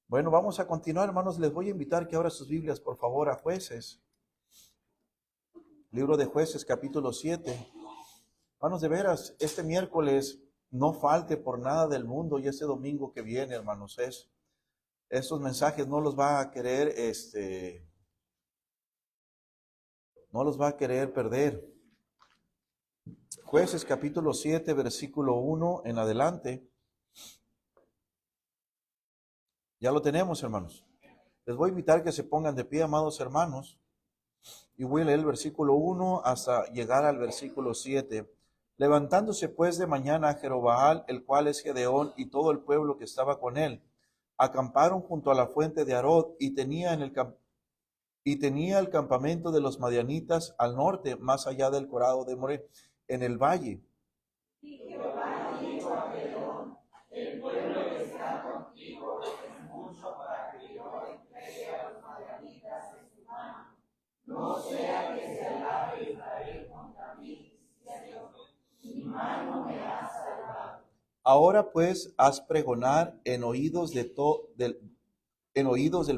Bueno, vamos a continuar, hermanos. Les voy a invitar que abran sus Biblias, por favor, a Jueces. Libro de Jueces, capítulo 7. Hermanos, de veras, este miércoles no falte por nada del mundo y este domingo que viene, hermanos, estos mensajes no los va a querer, no los va a querer perder. Jueces, capítulo 7, versículo 1 en adelante. Ya lo tenemos, hermanos. Les voy a invitar que se pongan de pie, amados hermanos. Y voy a leer el versículo 1 hasta llegar al versículo 7. Levantándose pues de mañana Jerobaal, el cual es Gedeón, y todo el pueblo que estaba con él, acamparon junto a la fuente de Arod, y tenía el campamento de los madianitas al norte, más allá del corado de Moré, en el valle. Y Jehová dijo a Gedeón: el pueblo que está contigo es mucho para que yo entregue a los madianitas en tu mano. No sea que se alabe Israel contra mí, diciendo: mi mano me ha salvado. Ahora pues haz pregonar en oídos del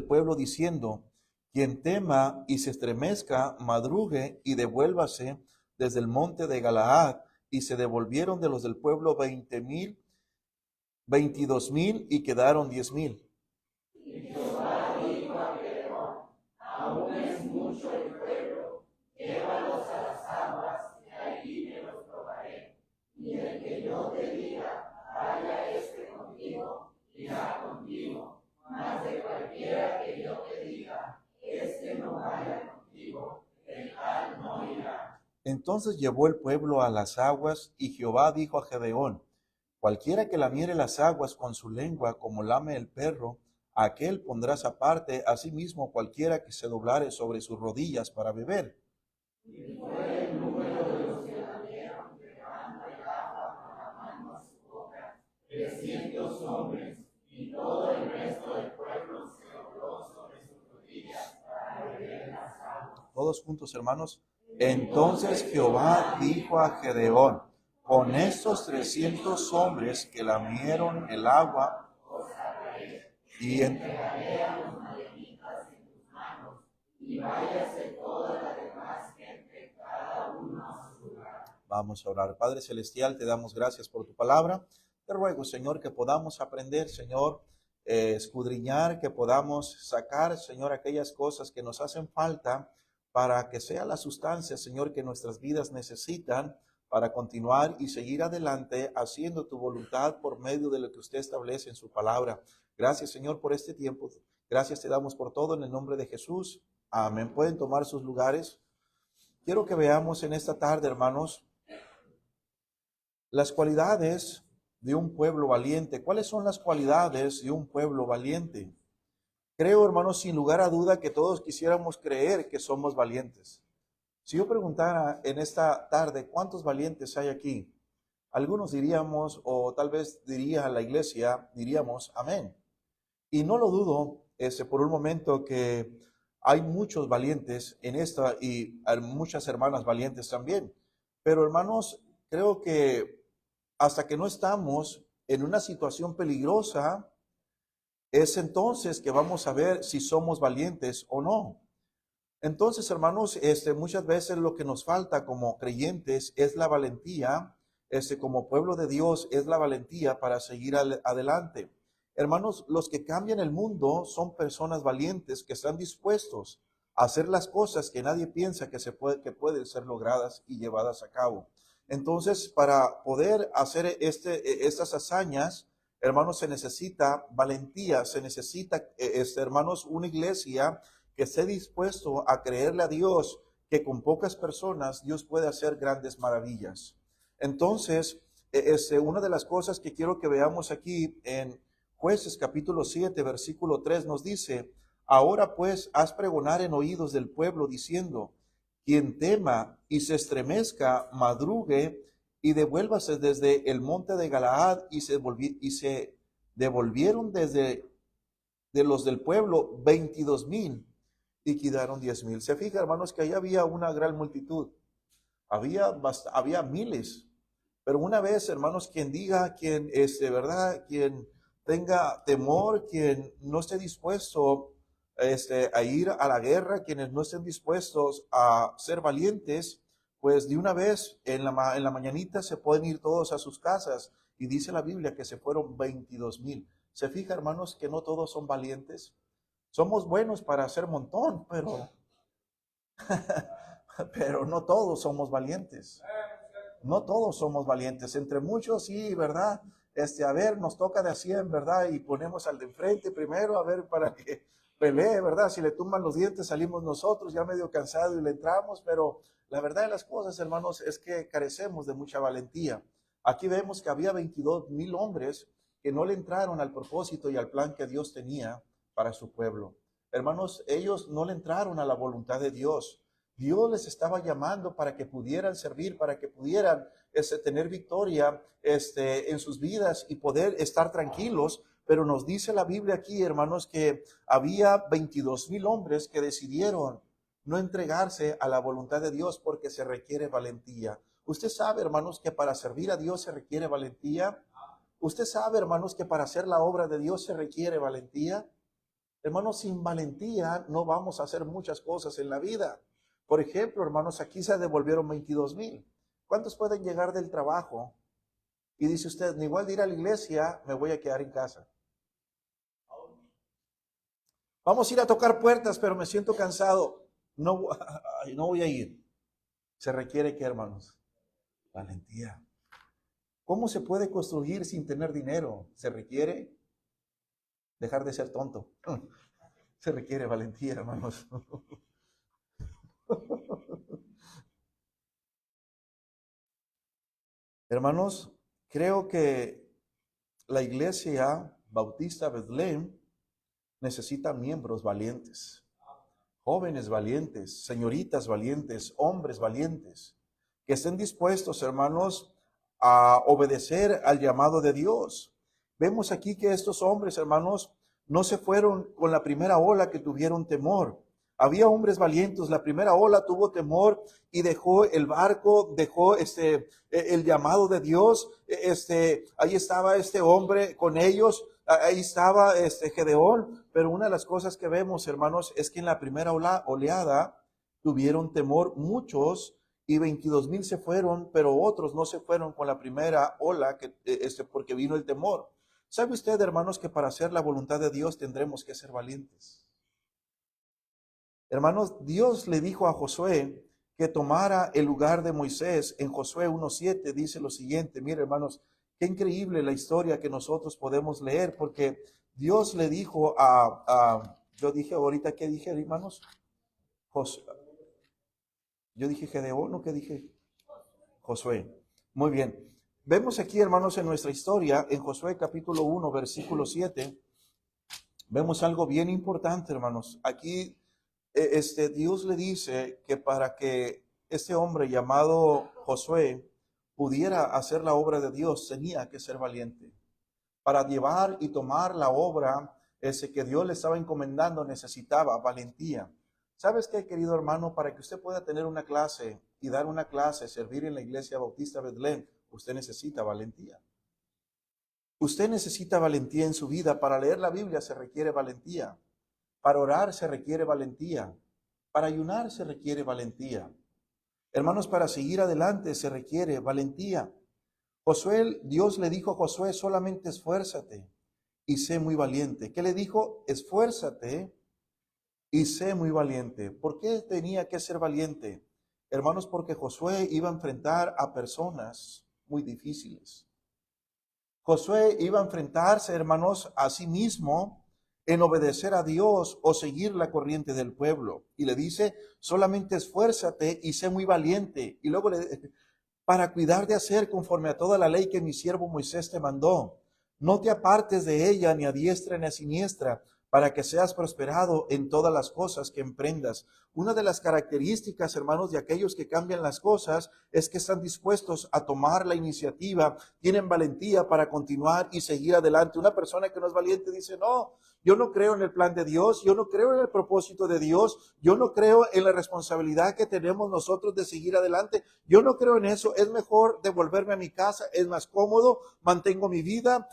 pueblo diciendo: quien tema y se estremezca, madrugue y devuélvase desde el monte de Galaad. Y se devolvieron de los del pueblo 20,000, 22,000, y quedaron 10,000. Y Jehová dijo a Gedeón: aún es mucho el pueblo, llévalos a las aguas, y allí me los probaré. Y el que yo te diga: vaya contigo, irá contigo. Mas de cualquiera que yo te diga: no vaya contigo, el tal no irá. Entonces llevó el pueblo a las aguas, y Jehová dijo a Gedeón: cualquiera que lamiere las aguas con su lengua como lame el perro, a aquel pondrás aparte; asimismo cualquiera que se doblare sobre sus rodillas para beber. Y fue el número de los que lamieron, llevando el agua con la mano a su boca, 300 hombres, y todo el resto del pueblo se dobló sobre sus rodillas para beber las aguas. Todos juntos, hermanos. Entonces Jehová dijo a Gedeón: con estos 300 hombres que lamieron el agua, y entregaré a los madianitas en tus manos, y váyase toda la demás gente, cada uno a su lugar. Vamos a orar. Padre celestial, te damos gracias por tu palabra. Te ruego, Señor, que podamos aprender, Señor, escudriñar, que podamos sacar, Señor, aquellas cosas que nos hacen falta para que sea la sustancia, Señor, que nuestras vidas necesitan para continuar y seguir adelante haciendo tu voluntad por medio de lo que usted establece en su palabra. Gracias, Señor, por este tiempo. Gracias te damos por todo en el nombre de Jesús. Amén. Pueden tomar sus lugares. Quiero que veamos en esta tarde, hermanos, las cualidades de un pueblo valiente. ¿Cuáles son las cualidades de un pueblo valiente? Creo, hermanos, sin lugar a duda que todos quisiéramos creer que somos valientes. Si yo preguntara en esta tarde, ¿cuántos valientes hay aquí? Algunos diríamos, o tal vez diría la iglesia, diríamos, amén. Y no lo dudo, por un momento, que hay muchos valientes en esta y hay muchas hermanas valientes también. Pero hermanos, creo que hasta que no estamos en una situación peligrosa, es entonces que vamos a ver si somos valientes o no. Entonces, hermanos, muchas veces lo que nos falta como creyentes es la valentía, como pueblo de Dios, es la valentía para seguir adelante. Hermanos, los que cambian el mundo son personas valientes que están dispuestos a hacer las cosas que nadie piensa que pueden ser logradas y llevadas a cabo. Entonces, para poder hacer estas hazañas, hermanos, se necesita valentía, se necesita, hermanos, una iglesia que esté dispuesto a creerle a Dios que con pocas personas Dios puede hacer grandes maravillas. Entonces, una de las cosas que quiero que veamos aquí en Jueces capítulo 7, versículo 3 nos dice: ahora pues haz pregonar en oídos del pueblo diciendo: quien tema y se estremezca, madrugue y devuélvase desde el monte de Galaad. Y se devolvieron de los del pueblo 22,000 y quedaron 10,000. Se fija, hermanos, que ahí había una gran multitud. Había miles. Pero una vez, hermanos, quien diga, ¿verdad? Quien tenga temor, quien no esté dispuesto a ir a la guerra, quienes no estén dispuestos a ser valientes, pues de una vez en la mañanita se pueden ir todos a sus casas. Y dice la Biblia que se fueron 22,000. ¿Se fija, hermanos, que no todos son valientes? Somos buenos para hacer montón, pero no todos somos valientes. No todos somos valientes. Entre muchos, sí, ¿verdad? A ver, nos toca de a 100, ¿verdad? Y ponemos al de enfrente primero, a ver, para que pelee, ¿verdad? Si le tumban los dientes, salimos nosotros ya medio cansados y le entramos, pero la verdad de las cosas, hermanos, es que carecemos de mucha valentía. Aquí vemos que había 22,000 hombres que no le entraron al propósito y al plan que Dios tenía para su pueblo. Hermanos, ellos no le entraron a la voluntad de Dios. Dios les estaba llamando para que pudieran servir, para que pudieran tener victoria en sus vidas y poder estar tranquilos. Pero nos dice la Biblia aquí, hermanos, que había 22,000 hombres que decidieron no entregarse a la voluntad de Dios porque se requiere valentía. Usted sabe, hermanos, que para servir a Dios se requiere valentía. Usted sabe, hermanos, que para hacer la obra de Dios se requiere valentía. Hermanos, sin valentía no vamos a hacer muchas cosas en la vida. Por ejemplo, hermanos, aquí se devolvieron 22,000. ¿Cuántos pueden llegar del trabajo? Y dice usted, ni igual de ir a la iglesia, me voy a quedar en casa. Vamos a ir a tocar puertas, pero me siento cansado. No, no voy a ir. Se requiere, ¿qué, hermanos? Valentía. ¿Cómo se puede construir sin tener dinero? Se requiere dejar de ser tonto. Se requiere valentía, hermanos. Hermanos, creo que la iglesia bautista Betlén necesita miembros valientes, jóvenes valientes, señoritas valientes, hombres valientes, que estén dispuestos, hermanos, a obedecer al llamado de Dios. Vemos aquí que estos hombres, hermanos, no se fueron con la primera ola que tuvieron temor. Había hombres valientes. La primera ola tuvo temor y dejó el barco, dejó el llamado de Dios. Ahí estaba este hombre con ellos. Ahí estaba Gedeón. Pero una de las cosas que vemos, hermanos, es que en la primera oleada tuvieron temor muchos y 22,000 se fueron, pero otros no se fueron con la primera ola porque vino el temor. ¿Sabe usted, hermanos, que para hacer la voluntad de Dios tendremos que ser valientes? Hermanos, Dios le dijo a Josué que tomara el lugar de Moisés. En Josué 1:7 dice lo siguiente. Mire, hermanos, qué increíble la historia que nosotros podemos leer, porque Dios le dijo yo dije ahorita, ¿qué dije, hermanos? Yo dije Gedeón, ¿no? ¿Qué dije? Josué. Muy bien. Vemos aquí, hermanos, en nuestra historia, en Josué capítulo 1, versículo 7, vemos algo bien importante, hermanos. Aquí Dios le dice que para que este hombre llamado Josué pudiera hacer la obra de Dios, tenía que ser valiente. Para llevar y tomar la obra que Dios le estaba encomendando, necesitaba valentía. ¿Sabes qué, querido hermano? Para que usted pueda tener una clase y dar una clase, servir en la iglesia bautista Betlén, usted necesita valentía. Usted necesita valentía en su vida. Para leer la Biblia se requiere valentía. Para orar se requiere valentía. Para ayunar se requiere valentía. Hermanos, para seguir adelante se requiere valentía. Dios le dijo a Josué, solamente esfuérzate y sé muy valiente. ¿Qué le dijo? Esfuérzate y sé muy valiente. ¿Por qué tenía que ser valiente? Hermanos, porque Josué iba a enfrentar a personas muy difíciles. Josué iba a enfrentarse, hermanos, a sí mismo en obedecer a Dios o seguir la corriente del pueblo. Y le dice, solamente esfuérzate y sé muy valiente. Y luego para cuidar de hacer conforme a toda la ley que mi siervo Moisés te mandó. No te apartes de ella ni a diestra ni a siniestra, para que seas prosperado en todas las cosas que emprendas. una de las características, hermanos, de aquellos que cambian las cosas es que están dispuestos a tomar la iniciativa, tienen valentía para continuar y seguir adelante. Una persona que no es valiente dice, no, yo no creo en el plan de Dios, yo no creo en el propósito de Dios, yo no creo en la responsabilidad que tenemos nosotros de seguir adelante, yo no creo en eso, es mejor devolverme a mi casa, es más cómodo, mantengo mi vida,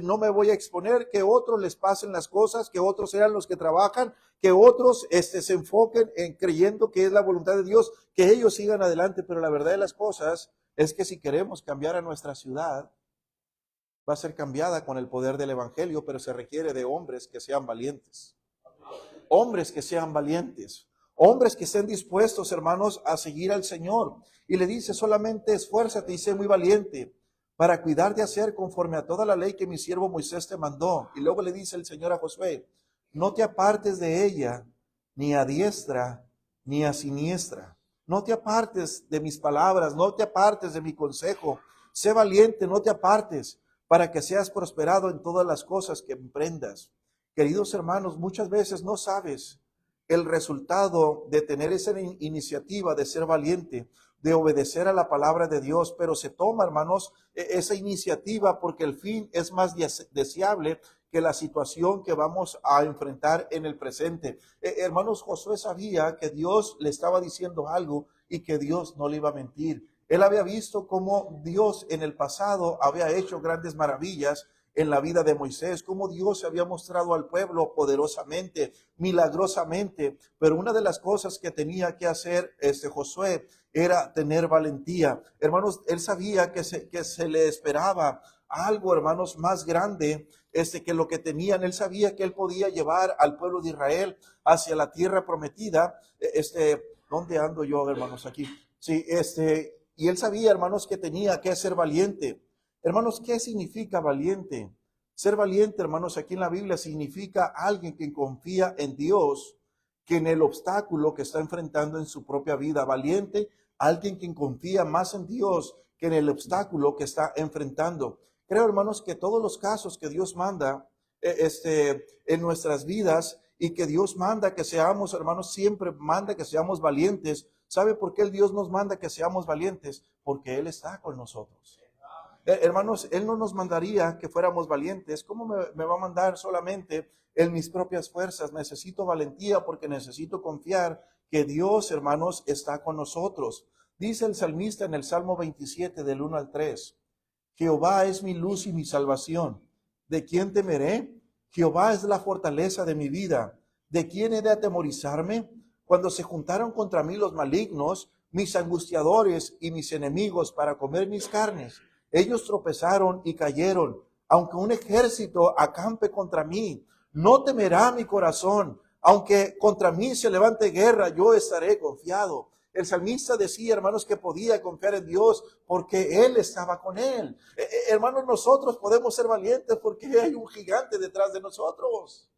no me voy a exponer, que otros les pasen las cosas, que otros sean los que trabajan, que otros se enfoquen en creyendo que es la voluntad de Dios, que ellos sigan adelante. Pero la verdad de las cosas es que si queremos cambiar a nuestra ciudad, va a ser cambiada con el poder del evangelio, pero se requiere de hombres que sean valientes. Hombres que sean valientes. Hombres que estén dispuestos, hermanos, a seguir al Señor. Y le dice, solamente esfuérzate y sé muy valiente para cuidar de hacer conforme a toda la ley que mi siervo Moisés te mandó. Y luego le dice el Señor a Josué, no te apartes de ella, ni a diestra, ni a siniestra. No te apartes de mis palabras, no te apartes de mi consejo. Sé valiente, no te apartes, para que seas prosperado en todas las cosas que emprendas. Queridos hermanos, muchas veces no sabes el resultado de tener esa iniciativa de ser valiente, de obedecer a la palabra de Dios, pero se toma, hermanos, esa iniciativa porque el fin es más deseable que la situación que vamos a enfrentar en el presente. Hermanos, Josué sabía que Dios le estaba diciendo algo y que Dios no le iba a mentir. Él había visto cómo Dios en el pasado había hecho grandes maravillas en la vida de Moisés, cómo Dios se había mostrado al pueblo poderosamente, milagrosamente, pero una de las cosas que tenía que hacer Josué era tener valentía. Hermanos, él sabía que se le esperaba algo, hermanos, más grande que lo que tenían. Él sabía que él podía llevar al pueblo de Israel hacia la tierra prometida. ¿Dónde ando yo, hermanos? Aquí. Sí, y él sabía, hermanos, que tenía que ser valiente. Hermanos, ¿qué significa valiente? Ser valiente, hermanos, aquí en la Biblia significa alguien que confía en Dios, que en el obstáculo que está enfrentando en su propia vida. Valiente, alguien que confía más en Dios que en el obstáculo que está enfrentando. Creo, hermanos, que todos los casos que Dios manda en nuestras vidas y que Dios manda que seamos, hermanos, siempre manda que seamos valientes. ¿Sabe por qué el Dios nos manda que seamos valientes? Porque Él está con nosotros. Hermanos, Él no nos mandaría que fuéramos valientes. ¿Cómo me va a mandar solamente en mis propias fuerzas? Necesito valentía porque necesito confiar que Dios, hermanos, está con nosotros. Dice el salmista en el Salmo 27 del 1 al 3. Jehová es mi luz y mi salvación. ¿De quién temeré? Jehová es la fortaleza de mi vida. ¿De quién he de atemorizarme? Cuando se juntaron contra mí los malignos, mis angustiadores y mis enemigos para comer mis carnes, ellos tropezaron y cayeron. Aunque un ejército acampe contra mí, no temerá mi corazón. Aunque contra mí se levante guerra, yo estaré confiado. El salmista decía, hermanos, que podía confiar en Dios porque Él estaba con él. Hermanos, nosotros podemos ser valientes porque hay un gigante detrás de nosotros.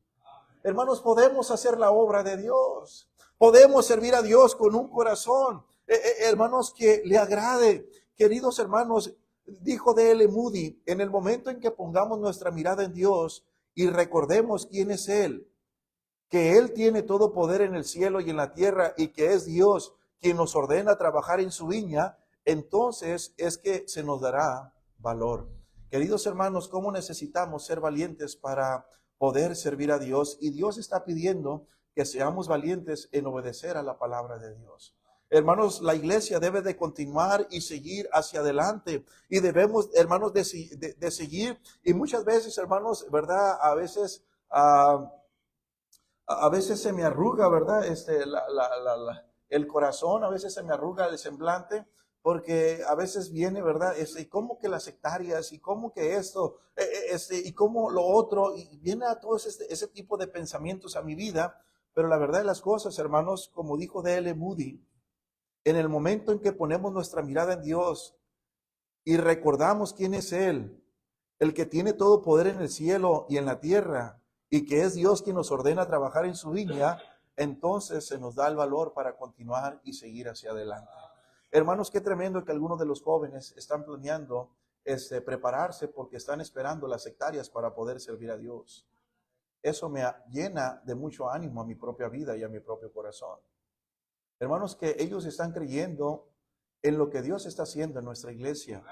Hermanos, podemos hacer la obra de Dios. Podemos servir a Dios con un corazón, hermanos, que le agrade. Queridos hermanos, dijo D.L. Moody, en el momento en que pongamos nuestra mirada en Dios y recordemos quién es Él, que Él tiene todo poder en el cielo y en la tierra y que es Dios quien nos ordena trabajar en su viña, entonces es que se nos dará valor. Queridos hermanos, ¿cómo necesitamos ser valientes para poder servir a Dios? Y Dios está pidiendo que seamos valientes en obedecer a la palabra de Dios. Hermanos, la iglesia debe de continuar y seguir hacia adelante. Y debemos, hermanos, de seguir. Y muchas veces, hermanos, ¿verdad? A veces se me arruga, ¿verdad? El corazón, a veces se me arruga el semblante, porque a veces viene, ¿verdad? Y cómo que las sectarias, y cómo que esto, y cómo lo otro, y viene a todos ese tipo de pensamientos a mi vida, pero la verdad de las cosas, hermanos, como dijo D.L. Moody, en el momento en que ponemos nuestra mirada en Dios y recordamos quién es Él, el que tiene todo poder en el cielo y en la tierra, y que es Dios quien nos ordena trabajar en su viña, entonces se nos da el valor para continuar y seguir hacia adelante. Hermanos, qué tremendo que algunos de los jóvenes están planeando prepararse porque están esperando las sectarias para poder servir a Dios. Eso me llena de mucho ánimo a mi propia vida y a mi propio corazón. Hermanos, que ellos están creyendo en lo que Dios está haciendo en nuestra iglesia.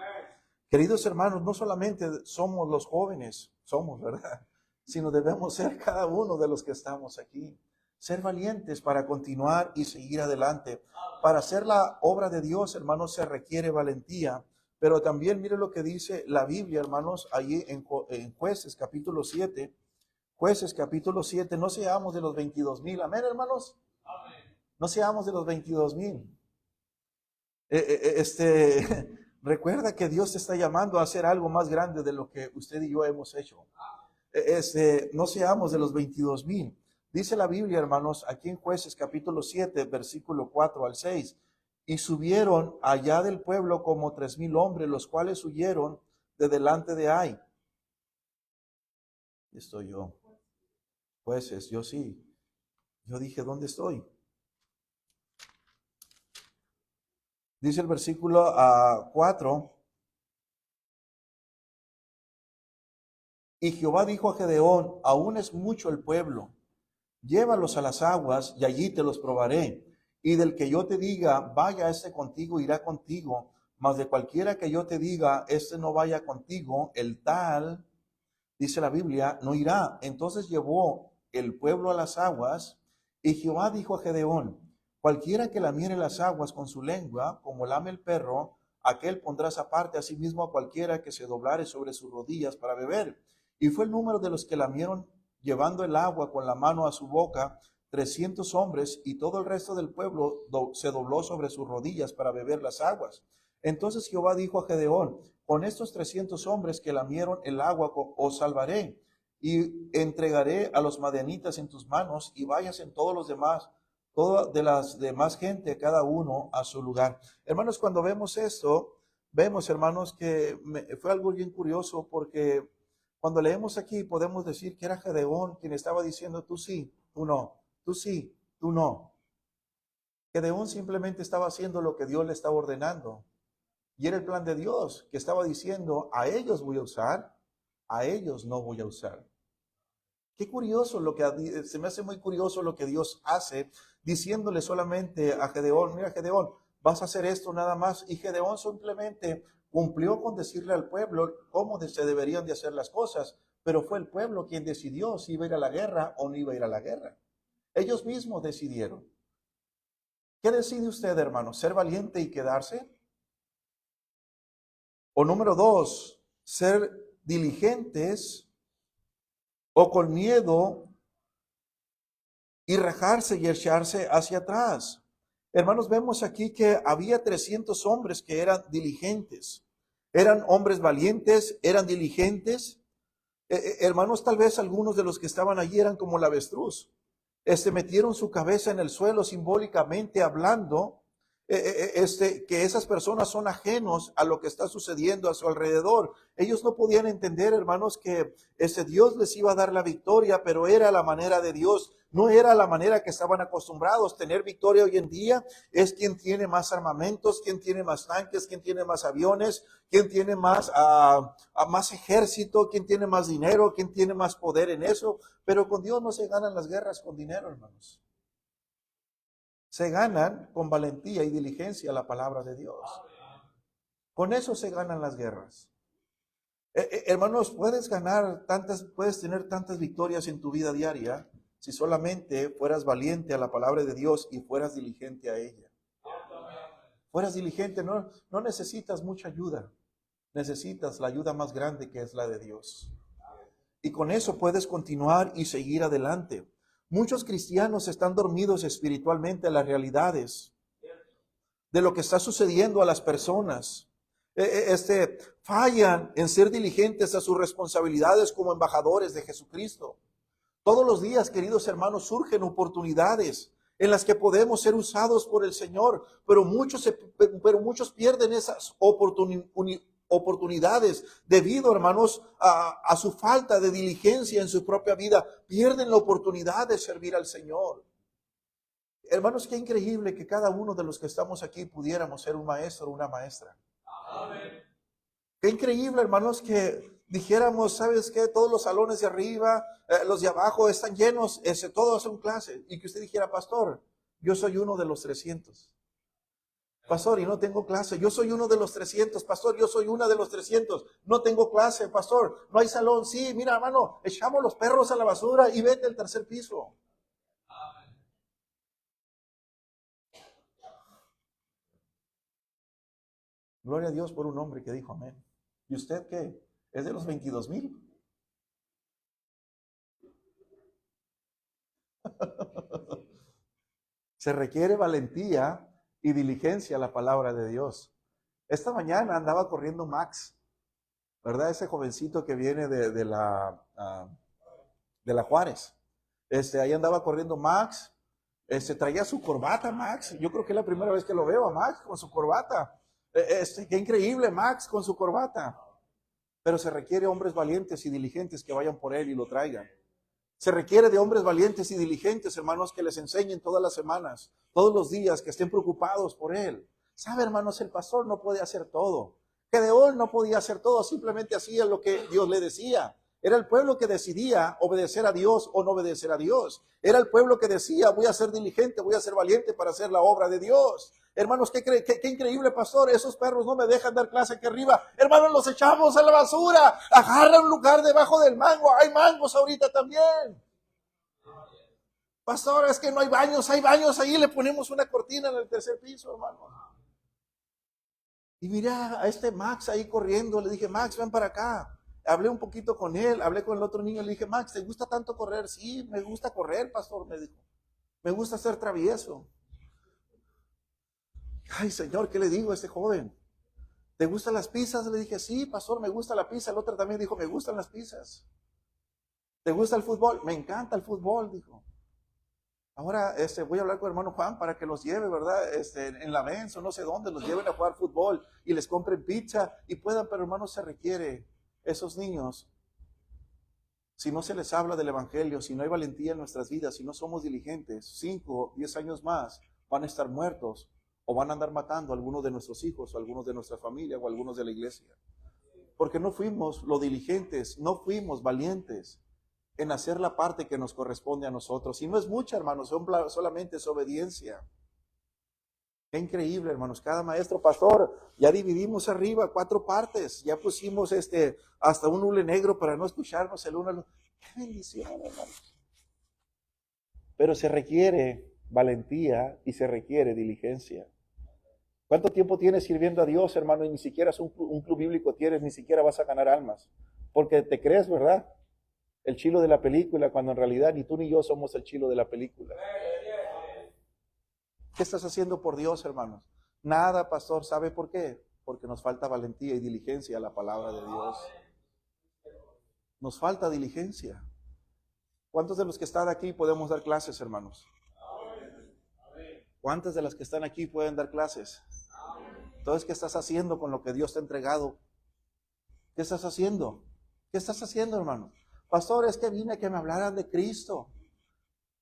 Queridos hermanos, no solamente somos los jóvenes, somos, ¿verdad? Sino debemos ser cada uno de los que estamos aquí. Ser valientes para continuar y seguir adelante. Para hacer la obra de Dios, hermanos, se requiere valentía. Pero también mire lo que dice la Biblia, hermanos, allí en Jueces capítulo 7. Jueces capítulo 7, no seamos de los 22,000. Amén, hermanos. No seamos de los 22,000. Recuerda que Dios te está llamando a hacer algo más grande de lo que usted y yo hemos hecho. No seamos de los 22,000. Dice la Biblia, hermanos, aquí en Jueces capítulo 7, versículo 4 al 6. Y subieron allá del pueblo como 3,000 hombres, los cuales huyeron de delante de Ai. Estoy yo. Jueces, yo sí. Yo dije, ¿dónde estoy? Dice el versículo 4. Y Jehová dijo a Gedeón, aún es mucho el pueblo, llévalos a las aguas y allí te los probaré. Y del que yo te diga, vaya este contigo, irá contigo. Mas de cualquiera que yo te diga, este no vaya contigo, el tal, dice la Biblia, no irá. Entonces llevó el pueblo a las aguas, y Jehová dijo a Gedeón, cualquiera que lamiere las aguas con su lengua, como lame el perro, aquel pondrás aparte, asimismo a cualquiera que se doblare sobre sus rodillas para beber. Y fue el número de los que lamieron llevando el agua con la mano a su boca, 300 hombres, y todo el resto del pueblo se dobló sobre sus rodillas para beber las aguas. Entonces Jehová dijo a Gedeón, con estos 300 hombres que lamieron el agua os salvaré, y entregaré a los madianitas en tus manos, y vayas en todos los demás, todas de las demás gente, cada uno a su lugar. Hermanos, cuando vemos esto, vemos, hermanos, que fue algo bien curioso, porque cuando leemos aquí podemos decir que era Gedeón quien estaba diciendo, tú sí, tú no, tú sí, tú no. Gedeón simplemente estaba haciendo lo que Dios le estaba ordenando. Y era el plan de Dios, que estaba diciendo, a ellos voy a usar, a ellos no voy a usar. Qué curioso se me hace muy curioso lo que Dios hace, diciéndole solamente a Gedeón, mira Gedeón, vas a hacer esto nada más. Y Gedeón simplemente cumplió con decirle al pueblo cómo se deberían de hacer las cosas, pero fue el pueblo quien decidió si iba a ir a la guerra o no iba a ir a la guerra. Ellos mismos decidieron. ¿Qué decide usted, hermano? ¿Ser valiente y quedarse? O número 2, ser diligentes o con miedo y rajarse y echarse hacia atrás. Hermanos, vemos aquí que había 300 hombres que eran diligentes. Eran hombres valientes, eran diligentes. Hermanos, tal vez algunos de los que estaban allí eran como la avestruz. Metieron su cabeza en el suelo simbólicamente hablando. Que esas personas son ajenos a lo que está sucediendo a su alrededor. Ellos no podían entender, hermanos, que Dios les iba a dar la victoria, pero era la manera de Dios, no era la manera que estaban acostumbrados. Tener victoria hoy en día es quien tiene más armamentos, quien tiene más tanques, quien tiene más aviones, quien tiene más ejército, quien tiene más dinero, quien tiene más poder en eso. Pero con Dios no se ganan las guerras con dinero, hermanos. Se ganan con valentía y diligencia la palabra de Dios. Con eso se ganan las guerras. Hermanos, puedes tener tantas victorias en tu vida diaria si solamente fueras valiente a la palabra de Dios y fueras diligente a ella. Fueras diligente, no necesitas mucha ayuda. Necesitas la ayuda más grande, que es la de Dios. Y con eso puedes continuar y seguir adelante. Muchos cristianos están dormidos espiritualmente a las realidades de lo que está sucediendo a las personas. Fallan en ser diligentes a sus responsabilidades como embajadores de Jesucristo. Todos los días, queridos hermanos, surgen oportunidades en las que podemos ser usados por el Señor, pero muchos pierden esas oportunidades debido, hermanos, a su falta de diligencia en su propia vida. Pierden la oportunidad de servir al Señor. Hermanos, qué increíble que cada uno de los que estamos aquí pudiéramos ser un maestro o una maestra. Amén. Qué increíble, hermanos, que dijéramos, ¿sabes qué? Todos los salones de arriba, los de abajo están llenos, todos son clases. Y que usted dijera, pastor, Yo soy uno de los 300. Pastor, y no tengo clase. Yo soy uno de los 300. Pastor, yo soy una de los 300. No tengo clase, pastor. No hay salón. Sí, mira, hermano, echamos los perros a la basura y vete al tercer piso. Gloria a Dios por un hombre que dijo amén. ¿Y usted qué? ¿Es de los 22,000? Se requiere valentía y diligencia a la palabra de Dios. Esta mañana andaba corriendo Max, ¿verdad? Ese jovencito que viene de la Juárez. Ahí andaba corriendo Max. Traía su corbata, Max. Yo creo que es la primera vez que lo veo a Max con su corbata. Qué increíble, Max, con su corbata. Pero se requiere hombres valientes y diligentes que vayan por él y lo traigan. Se requiere de hombres valientes y diligentes, hermanos, que les enseñen todas las semanas, todos los días, que estén preocupados por él. ¿Sabe, hermanos? El pastor no puede hacer todo. Gedeón no podía hacer todo, simplemente hacía lo que Dios le decía. Era el pueblo que decidía obedecer a Dios o no obedecer a Dios. Era el pueblo que decía, voy a ser diligente, voy a ser valiente para hacer la obra de Dios. Hermanos, qué increíble, pastor. Esos perros no me dejan dar clase aquí arriba. Hermanos, los echamos a la basura. Agarra un lugar debajo del mango. Hay mangos ahorita también. Pastor, es que no hay baños. Hay baños ahí. Le ponemos una cortina en el tercer piso, hermano. Y mira a este Max ahí corriendo. Le dije, Max, ven para acá. Hablé un poquito con él. Hablé con el otro niño. Le dije, Max, ¿te gusta tanto correr? Sí, me gusta correr, pastor, me dijo. Me gusta ser travieso. Ay, Señor, ¿qué le digo a este joven? ¿Te gustan las pizzas? Le dije, sí, pastor, me gusta la pizza. El otro también dijo, me gustan las pizzas. ¿Te gusta el fútbol? Me encanta el fútbol, dijo. Ahora voy a hablar con el hermano Juan para que los lleve, ¿verdad? En la Benz o no sé dónde, los lleven a jugar fútbol y les compren pizza y puedan, pero hermanos, se requiere esos niños. Si no se les habla del evangelio, si no hay valentía en nuestras vidas, si no somos diligentes, 5, 10 años más van a estar muertos o van a andar matando a algunos de nuestros hijos o a algunos de nuestra familia o a algunos de la iglesia. Porque no fuimos lo diligentes, no fuimos valientes en hacer la parte que nos corresponde a nosotros. Y no es mucha, hermanos, solamente es obediencia. Qué increíble, hermanos. Cada maestro, pastor, ya dividimos arriba 4 partes. Ya pusimos hasta un hule negro para no escucharnos el uno al otro. Qué bendición, hermanos. Pero se requiere valentía y se requiere diligencia. ¿Cuánto tiempo tienes sirviendo a Dios, hermano? Y ni siquiera es un club bíblico tienes, ni siquiera vas a ganar almas. Porque te crees, ¿verdad? El chilo de la película, cuando en realidad ni tú ni yo somos el chilo de la película. ¿Qué estás haciendo por Dios, hermanos? Nada, pastor. ¿Sabe por qué? Porque nos falta valentía y diligencia a la palabra de Dios. Nos falta diligencia. ¿Cuántos de los que están aquí podemos dar clases, hermanos? ¿Cuántas de las que están aquí pueden dar clases? Entonces, ¿qué estás haciendo con lo que Dios te ha entregado? ¿Qué estás haciendo? ¿Qué estás haciendo, hermano? Pastor, es que vine a que me hablaran de Cristo.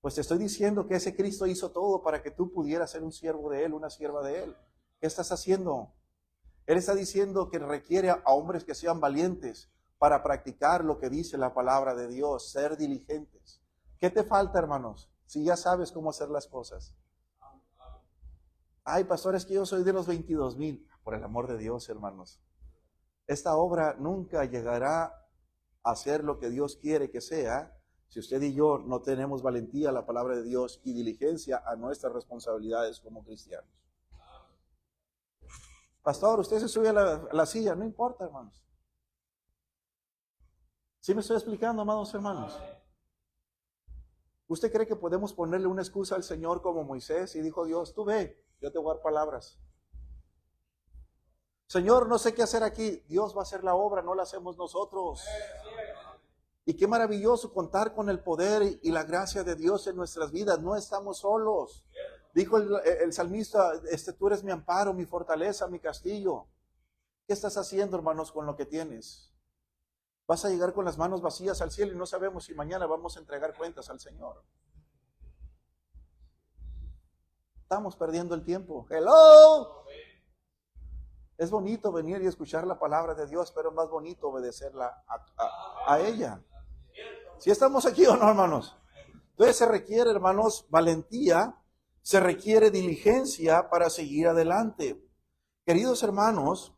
Pues te estoy diciendo que ese Cristo hizo todo para que tú pudieras ser un siervo de Él, una sierva de Él. ¿Qué estás haciendo? Él está diciendo que requiere a hombres que sean valientes para practicar lo que dice la palabra de Dios, ser diligentes. ¿Qué te falta, hermanos? Si ya sabes cómo hacer las cosas. Ay, pastor, es que yo soy de los 22,000. Por el amor de Dios, hermanos. Esta obra nunca llegará a ser lo que Dios quiere que sea si usted y yo no tenemos valentía a la palabra de Dios y diligencia a nuestras responsabilidades como cristianos. Pastor, usted se sube a la silla, no importa, hermanos. ¿Sí me estoy explicando, amados hermanos? ¿Usted cree que podemos ponerle una excusa al Señor como Moisés y dijo Dios, tú ve, yo te voy a dar palabras? Señor, no sé qué hacer aquí. Dios va a hacer la obra, no la hacemos nosotros. Y qué maravilloso contar con el poder y la gracia de Dios en nuestras vidas. No estamos solos. Dijo el salmista, tú eres mi amparo, mi fortaleza, mi castillo. ¿Qué estás haciendo, hermanos, con lo que tienes? Vas a llegar con las manos vacías al cielo y no sabemos si mañana vamos a entregar cuentas al Señor. Estamos perdiendo el tiempo. ¡Hello! Es bonito venir y escuchar la palabra de Dios, pero es más bonito obedecerla a ella. ¿Sí estamos aquí o no, hermanos? Entonces se requiere, hermanos, valentía, se requiere diligencia para seguir adelante. Queridos hermanos,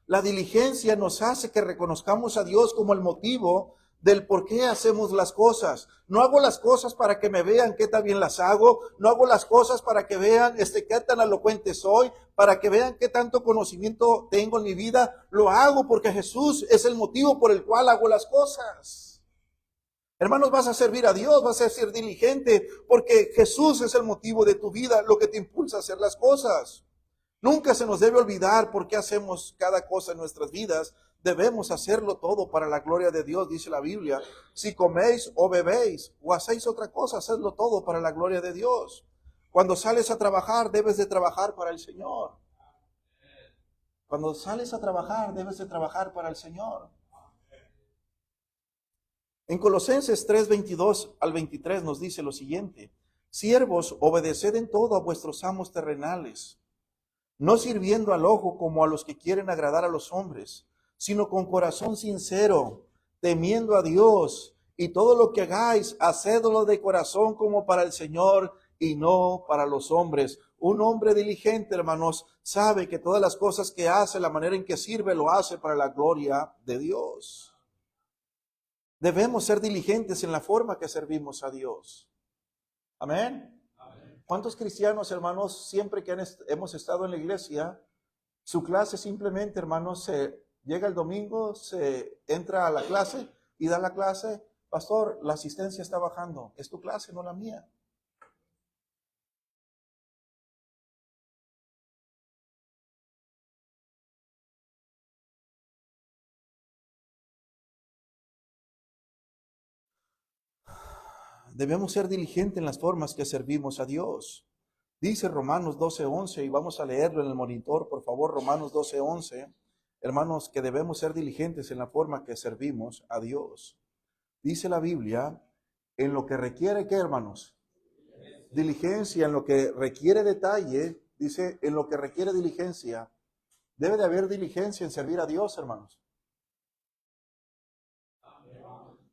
la diligencia nos hace que reconozcamos a Dios como el motivo del por qué hacemos las cosas. No hago las cosas para que me vean qué tan bien las hago. No hago las cosas para que vean qué tan elocuente soy, para que vean qué tanto conocimiento tengo en mi vida. Lo hago porque Jesús es el motivo por el cual hago las cosas. Hermanos, vas a servir a Dios, vas a ser diligente porque Jesús es el motivo de tu vida, lo que te impulsa a hacer las cosas. Nunca se nos debe olvidar por qué hacemos cada cosa en nuestras vidas. Debemos hacerlo todo para la gloria de Dios, dice la Biblia. Si coméis o bebéis o hacéis otra cosa, hacedlo todo para la gloria de Dios. Cuando sales a trabajar, debes de trabajar para el Señor. Cuando sales a trabajar, debes de trabajar para el Señor. En Colosenses 3:22 al 23 nos dice lo siguiente: siervos, obedeced en todo a vuestros amos terrenales, no sirviendo al ojo como a los que quieren agradar a los hombres, sino con corazón sincero, temiendo a Dios, y todo lo que hagáis, hacedlo de corazón como para el Señor y no para los hombres. Un hombre diligente, hermanos, sabe que todas las cosas que hace, la manera en que sirve, lo hace para la gloria de Dios. Debemos ser diligentes en la forma que servimos a Dios. Amén. ¿Cuántos cristianos, hermanos, siempre que hemos estado en la iglesia, su clase simplemente, hermanos, se llega el domingo, se entra a la clase y da la clase? Pastor, la asistencia está bajando. Es tu clase, no la mía. Debemos ser diligentes en las formas que servimos a Dios. Dice Romanos 12:11, y vamos a leerlo en el monitor, por favor, Romanos 12:11. Hermanos, que debemos ser diligentes en la forma que servimos a Dios. Dice la Biblia, en lo que requiere, ¿qué, hermanos? Diligencia, en lo que requiere detalle, dice, en lo que requiere diligencia. Debe de haber diligencia en servir a Dios, hermanos.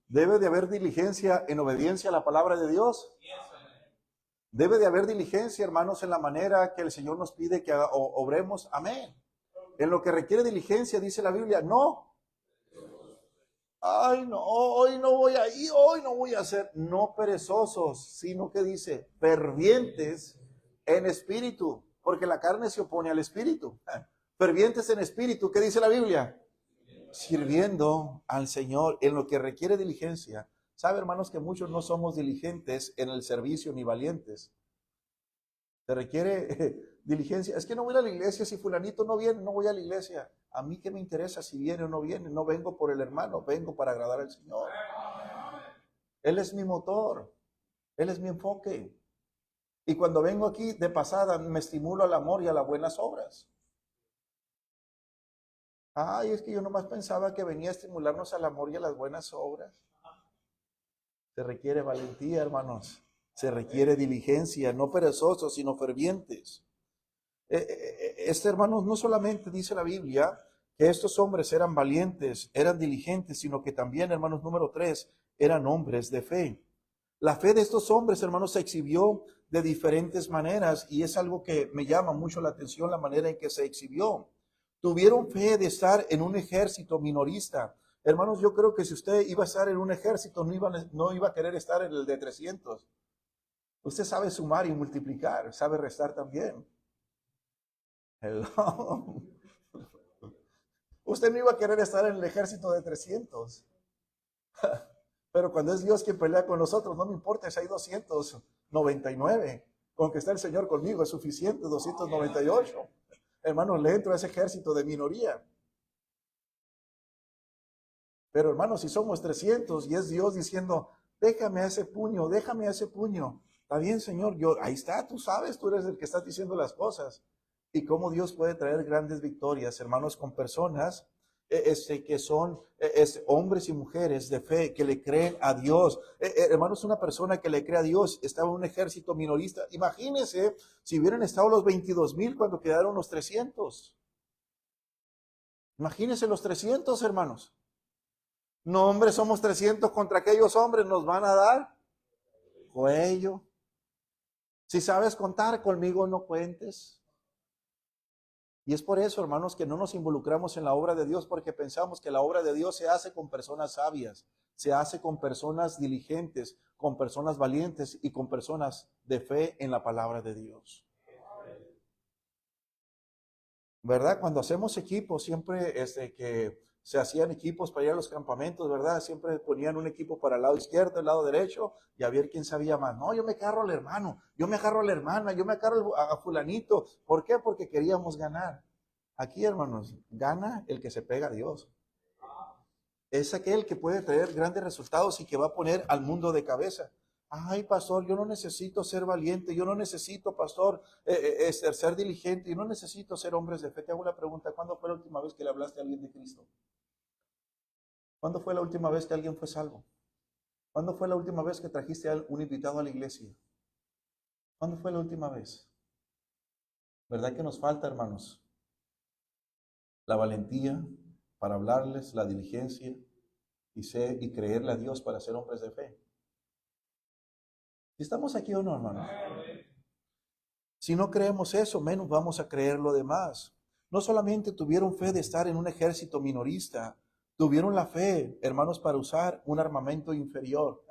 Debe de haber diligencia en obediencia a la palabra de Dios. Debe de haber diligencia, hermanos, en la manera que el Señor nos pide que obremos. Amén. En lo que requiere diligencia, dice la Biblia, no. Ay, no, hoy no voy a ir, hoy no voy a ser, no perezosos, sino que dice, fervientes en espíritu, porque la carne se opone al espíritu. Fervientes en espíritu, ¿qué dice la Biblia? Sirviendo al Señor en lo que requiere diligencia. ¿Sabe, hermanos, que muchos no somos diligentes en el servicio ni valientes? Se requiere diligencia. Es que no voy a la iglesia, si fulanito no viene, no voy a la iglesia. A mí qué me interesa si viene o no viene. No vengo por el hermano, vengo para agradar al Señor. Él es mi motor, Él es mi enfoque. Y cuando vengo aquí de pasada me estimulo al amor y a las buenas obras. Ay, es que yo nomás pensaba que venía a estimularnos al amor y a las buenas obras. Se requiere valentía, hermanos. Se requiere diligencia, no perezosos, sino fervientes. Hermanos, no solamente dice la Biblia que estos hombres eran valientes, eran diligentes, sino que también, hermanos, número 3, eran hombres de fe. La fe de estos hombres, hermanos, se exhibió de diferentes maneras y es algo que me llama mucho la atención, la manera en que se exhibió. Tuvieron fe de estar en un ejército minorista. Hermanos, yo creo que si usted iba a estar en un ejército, no iba a querer estar en el de 300. Usted sabe sumar y multiplicar, sabe restar también. Hello. Usted no iba a querer estar en el ejército de 300. Pero cuando es Dios quien pelea con nosotros, no me importa si hay 299. Con que está el Señor conmigo es suficiente, 298. Hermanos, le entro a ese ejército de minoría. Pero hermanos, si somos 300 y es Dios diciendo, déjame a ese puño, déjame a ese puño. Está bien, Señor, ahí está, tú sabes, tú eres el que está diciendo las cosas. Y cómo Dios puede traer grandes victorias, hermanos, con personas que son hombres y mujeres de fe, que le creen a Dios. Hermanos, una persona que le cree a Dios estaba en un ejército minorista. Imagínense si hubieran estado los 22,000 cuando quedaron los 300. Imagínense los 300, hermanos. No, hombre, somos 300 contra aquellos hombres, nos van a dar cuello. Si sabes contar, conmigo no cuentes. Y es por eso, hermanos, que no nos involucramos en la obra de Dios, porque pensamos que la obra de Dios se hace con personas sabias, se hace con personas diligentes, con personas valientes y con personas de fe en la palabra de Dios. ¿Verdad? Cuando hacemos equipos, siempre que se hacían equipos para ir a los campamentos, ¿verdad? Siempre ponían un equipo para el lado izquierdo, el lado derecho, y a ver quién sabía más. No, yo me agarro al hermano, yo me agarro a la hermana, yo me agarro a fulanito. ¿Por qué? Porque queríamos ganar. Aquí, hermanos, gana el que se pega a Dios. Es aquel que puede traer grandes resultados y que va a poner al mundo de cabeza. Ay, pastor, yo no necesito ser valiente, yo no necesito, pastor, ser diligente, yo no necesito ser hombres de fe. Te hago una pregunta, ¿cuándo fue la última vez que le hablaste a alguien de Cristo? ¿Cuándo fue la última vez que alguien fue salvo? ¿Cuándo fue la última vez que trajiste a un invitado a la iglesia? ¿Cuándo fue la última vez? ¿Verdad que nos falta, hermanos? La valentía para hablarles, la diligencia y creerle a Dios para ser hombres de fe. ¿Estamos aquí o no, hermanos? Si no creemos eso, menos vamos a creer lo demás. No solamente tuvieron fe de estar en un ejército minorista, tuvieron la fe, hermanos, para usar un armamento inferior.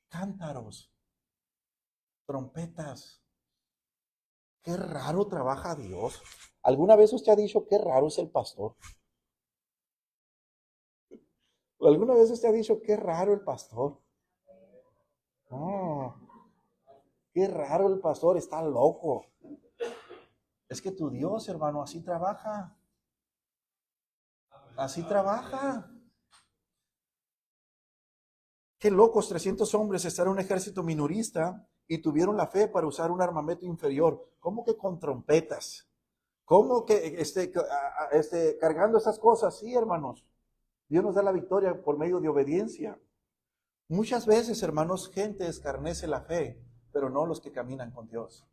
Cántaros, trompetas. Qué raro trabaja Dios. ¿Alguna vez usted ha dicho qué raro es el pastor? ¿O alguna vez usted ha dicho qué raro el pastor? Oh, qué raro el pastor, está loco. Es que tu Dios, hermano, así trabaja. Así trabaja. Qué locos, 300 hombres estar en un ejército minorista y tuvieron la fe para usar un armamento inferior. ¿Cómo que con trompetas? ¿Cómo que cargando esas cosas? Sí, hermanos. Dios nos da la victoria por medio de obediencia. Muchas veces, hermanos, gente escarnece la fe, pero no los que caminan con Dios.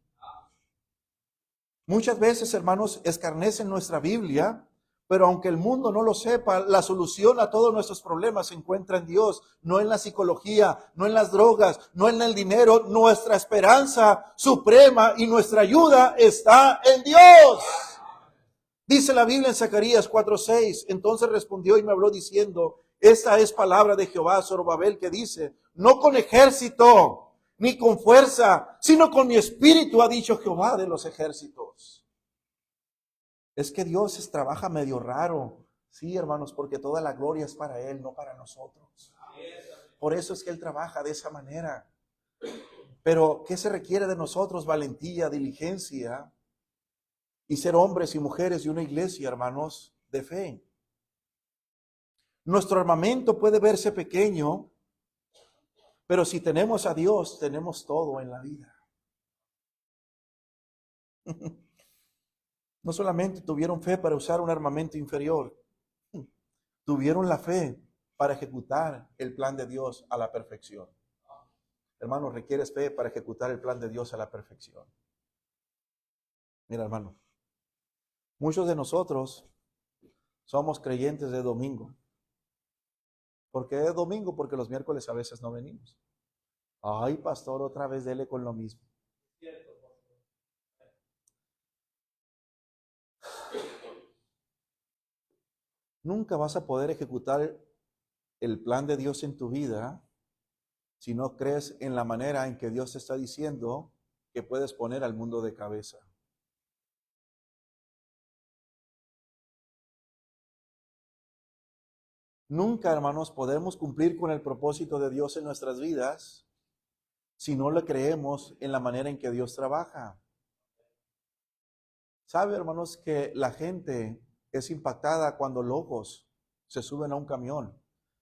Muchas veces, hermanos, escarnecen nuestra Biblia, pero aunque el mundo no lo sepa, la solución a todos nuestros problemas se encuentra en Dios, no en la psicología, no en las drogas, no en el dinero. Nuestra esperanza suprema y nuestra ayuda está en Dios. Dice la Biblia en Zacarías 4:6, entonces respondió y me habló diciendo, esta es palabra de Jehová, Zorobabel, que dice, no con ejército, ni con fuerza, sino con mi espíritu, ha dicho Jehová de los ejércitos. Es que Dios trabaja medio raro. Sí, hermanos, porque toda la gloria es para Él, no para nosotros. Por eso es que Él trabaja de esa manera. Pero, ¿qué se requiere de nosotros? Valentía, diligencia y ser hombres y mujeres de una iglesia, hermanos, de fe. Nuestro armamento puede verse pequeño, pero si tenemos a Dios, tenemos todo en la vida. No solamente tuvieron fe para usar un armamento inferior, tuvieron la fe para ejecutar el plan de Dios a la perfección. Hermano, requieres fe para ejecutar el plan de Dios a la perfección. Mira, hermano, muchos de nosotros somos creyentes de domingo. ¿Por qué de domingo? Porque los miércoles a veces no venimos. Ay, pastor, otra vez dele con lo mismo. Nunca vas a poder ejecutar el plan de Dios en tu vida si no crees en la manera en que Dios te está diciendo que puedes poner al mundo de cabeza. Nunca, hermanos, podemos cumplir con el propósito de Dios en nuestras vidas si no le creemos en la manera en que Dios trabaja. ¿Sabe, hermanos, que la gente es impactada cuando locos se suben a un camión,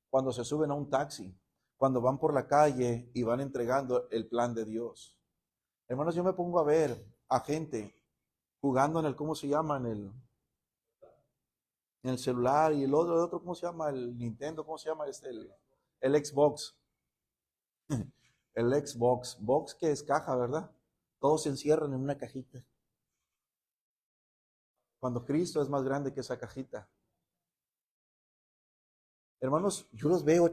cuando se suben a un taxi, cuando van por la calle y van entregando el plan de Dios? Hermanos, yo me pongo a ver a gente jugando en el, ¿cómo se llama? En el celular, y el otro, ¿cómo se llama? El Nintendo, ¿cómo se llama? El Xbox. El Xbox. Box que es caja, ¿verdad? Todos se encierran en una cajita. Cuando Cristo es más grande que esa cajita. Hermanos, yo los veo,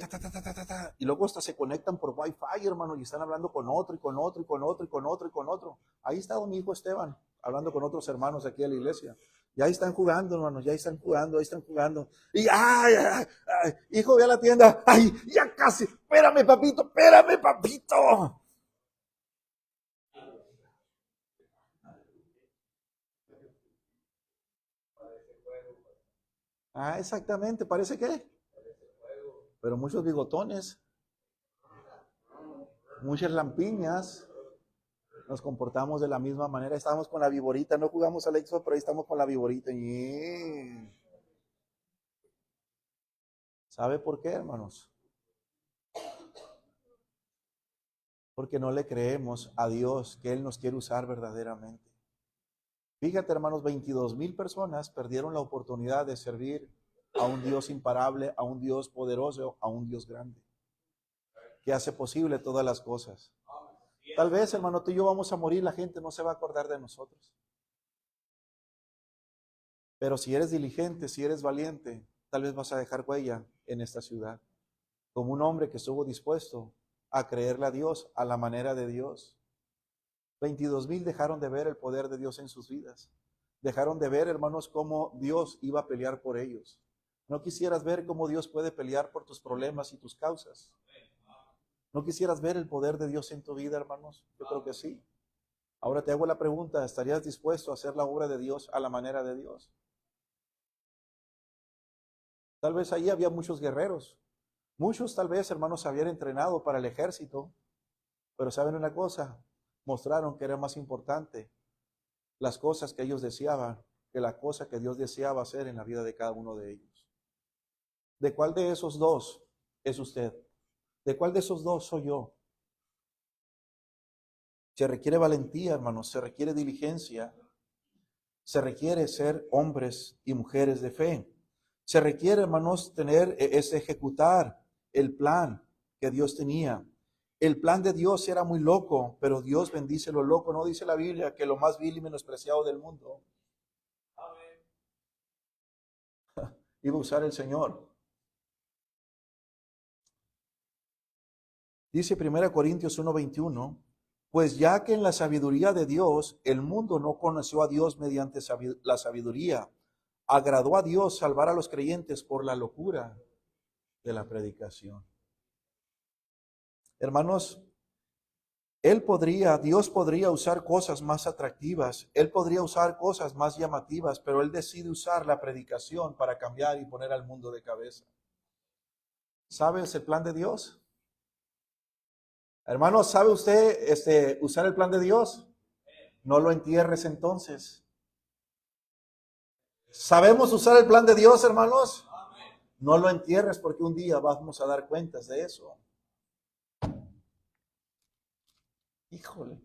y luego hasta se conectan por Wi-Fi, hermanos, y están hablando con otro, y con otro, y con otro, y con otro, y con otro. Ahí está mi hijo Esteban, hablando con otros hermanos aquí de la iglesia. Y ahí están jugando, hermanos, ya están jugando, ahí están jugando. Y, ay, hijo, ve a la tienda. Ay, ya casi, espérame, papito, espérame, papito. Ah, exactamente, parece que. Pero muchos bigotones, muchas lampiñas. Nos comportamos de la misma manera. Estamos con la viborita, no jugamos al Xbox, pero ahí estamos con la viborita. ¿Sabe por qué, hermanos? Porque no le creemos a Dios que Él nos quiere usar verdaderamente. Fíjate, hermanos, 22,000 personas perdieron la oportunidad de servir a un Dios imparable, a un Dios poderoso, a un Dios grande, que hace posible todas las cosas. Tal vez, hermano, tú y yo vamos a morir, la gente no se va a acordar de nosotros. Pero si eres diligente, si eres valiente, tal vez vas a dejar huella en esta ciudad, como un hombre que estuvo dispuesto a creerle a Dios a la manera de Dios. 22,000 dejaron de ver el poder de Dios en sus vidas. Dejaron de ver, hermanos, cómo Dios iba a pelear por ellos. ¿No quisieras ver cómo Dios puede pelear por tus problemas y tus causas? ¿No quisieras ver el poder de Dios en tu vida, hermanos? Yo creo que sí. Ahora te hago la pregunta, ¿estarías dispuesto a hacer la obra de Dios a la manera de Dios? Tal vez ahí había muchos guerreros. Muchos tal vez, hermanos, se habían entrenado para el ejército. Pero ¿saben una cosa? Mostraron que era más importante las cosas que ellos deseaban que la cosa que Dios deseaba hacer en la vida de cada uno de ellos. ¿De cuál de esos dos es usted? ¿De cuál de esos dos soy yo? Se requiere valentía, hermanos, se requiere diligencia, se requiere ser hombres y mujeres de fe. Se requiere, hermanos, ejecutar el plan que Dios tenía. El plan de Dios era muy loco, pero Dios bendice lo loco. No dice la Biblia que lo más vil y menospreciado del mundo iba a usar el Señor. Dice 1 Corintios 1:21, pues ya que en la sabiduría de Dios el mundo no conoció a Dios mediante la sabiduría, agradó a Dios salvar a los creyentes por la locura de la predicación. Hermanos, Dios podría usar cosas más atractivas, Él podría usar cosas más llamativas, pero Él decide usar la predicación para cambiar y poner al mundo de cabeza. ¿Sabes el plan de Dios? Hermano, ¿sabe usted usar el plan de Dios? No lo entierres entonces. ¿Sabemos usar el plan de Dios, hermanos? No lo entierres porque un día vamos a dar cuentas de eso. Híjole.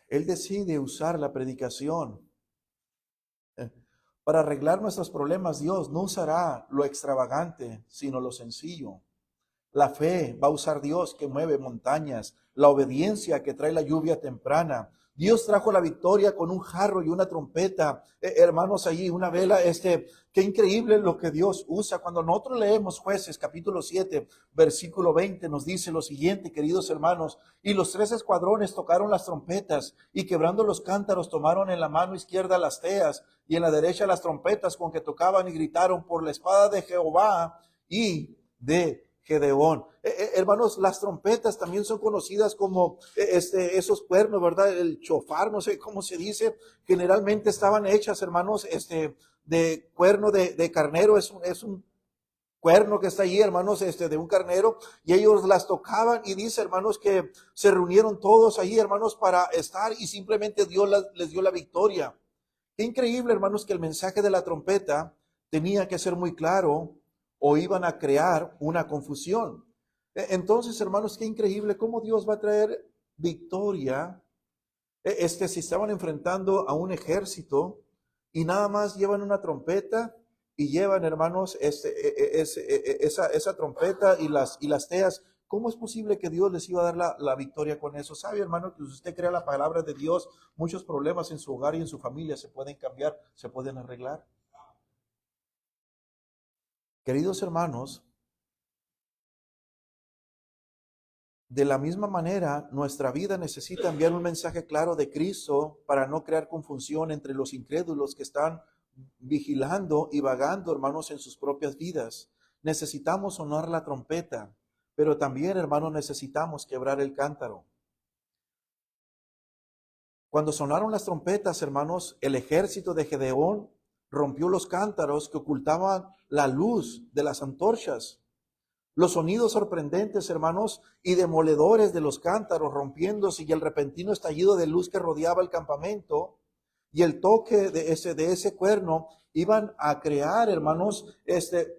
Él decide usar la predicación para arreglar nuestros problemas. Dios no usará lo extravagante, sino lo sencillo. La fe va a usar Dios que mueve montañas, la obediencia que trae la lluvia temprana. Dios trajo la victoria con un jarro y una trompeta. Hermanos, allí una vela, qué increíble lo que Dios usa. Cuando nosotros leemos Jueces capítulo 7, versículo 20, nos dice lo siguiente, queridos hermanos, y los 3 escuadrones tocaron las trompetas y quebrando los cántaros tomaron en la mano izquierda las teas y en la derecha las trompetas con que tocaban y gritaron por la espada de Jehová y de Gedeón. Hermanos, las trompetas también son conocidas como esos cuernos, ¿verdad? El chofar, no sé cómo se dice. Generalmente estaban hechas, hermanos, de cuerno de carnero. Es un cuerno que está ahí, hermanos, de un carnero. Y ellos las tocaban y dice, hermanos, que se reunieron todos ahí, hermanos, para estar y simplemente Dios les dio la victoria. Qué increíble, hermanos, que el mensaje de la trompeta tenía que ser muy claro o iban a crear una confusión. Entonces, hermanos, qué increíble cómo Dios va a traer victoria. Si estaban enfrentando a un ejército y nada más llevan una trompeta y llevan, hermanos, esa trompeta y las teas ¿Cómo es posible que Dios les iba a dar la victoria con eso? ¿Sabe, hermano, que si usted crea la palabra de Dios, muchos problemas en su hogar y en su familia se pueden cambiar, se pueden arreglar? Queridos hermanos, de la misma manera, nuestra vida necesita enviar un mensaje claro de Cristo para no crear confusión entre los incrédulos que están vigilando y vagando, hermanos, en sus propias vidas. Necesitamos sonar la trompeta, pero también, hermanos, necesitamos quebrar el cántaro. Cuando sonaron las trompetas, hermanos, el ejército de Gedeón rompió los cántaros que ocultaban la luz de las antorchas. Los sonidos sorprendentes, hermanos, y demoledores de los cántaros rompiéndose y el repentino estallido de luz que rodeaba el campamento y el toque de ese cuerno iban a crear, hermanos,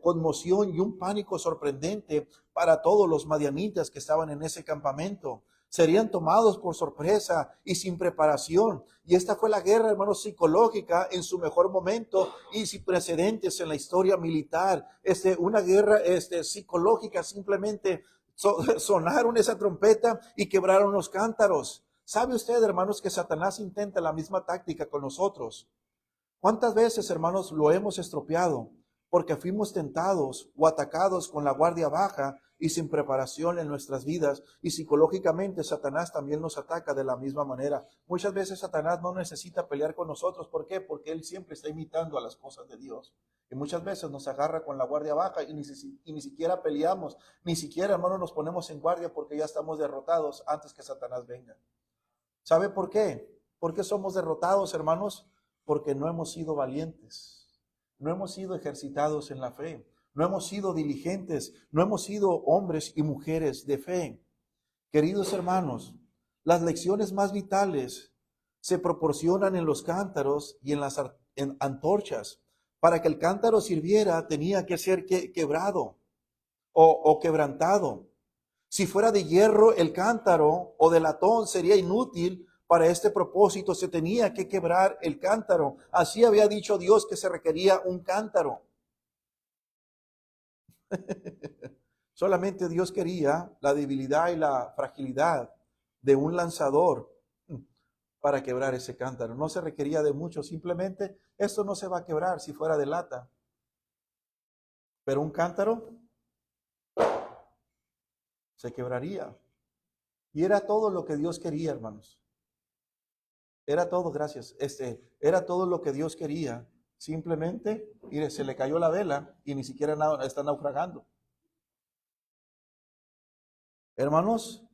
conmoción y un pánico sorprendente para todos los madianitas que estaban en ese campamento. Serían tomados por sorpresa y sin preparación. Y esta fue la guerra, hermanos, psicológica en su mejor momento y sin precedentes en la historia militar. Una guerra psicológica, simplemente sonaron esa trompeta y quebraron los cántaros. ¿Sabe usted, hermanos, que Satanás intenta la misma táctica con nosotros? ¿Cuántas veces, hermanos, lo hemos estropeado porque fuimos tentados o atacados con la guardia baja y sin preparación en nuestras vidas? Y psicológicamente Satanás también nos ataca de la misma manera. Muchas veces Satanás no necesita pelear con nosotros. ¿Por qué? Porque él siempre está imitando a las cosas de Dios. Y muchas veces nos agarra con la guardia baja y ni siquiera peleamos, ni siquiera, hermanos, nos ponemos en guardia porque ya estamos derrotados antes que Satanás venga. ¿Sabe por qué? ¿Por qué somos derrotados, hermanos? Porque no hemos sido valientes, no hemos sido ejercitados en la fe, no hemos sido diligentes, no hemos sido hombres y mujeres de fe. Queridos hermanos, las lecciones más vitales se proporcionan en los cántaros y en las antorchas. Para que el cántaro sirviera, tenía que ser quebrado o quebrantado. Si fuera de hierro el cántaro o de latón sería inútil para este propósito, se tenía que quebrar el cántaro. Así había dicho Dios que se requería un cántaro. Solamente Dios quería la debilidad y la fragilidad de un lanzador para quebrar ese cántaro. No se requería de mucho, simplemente esto no se va a quebrar si fuera de lata. Pero un cántaro se quebraría. Y era todo lo que Dios quería, hermanos. Era todo, gracias. Era todo lo que Dios quería. Simplemente, mire, se le cayó la vela y ni siquiera está naufragando. Hermanos,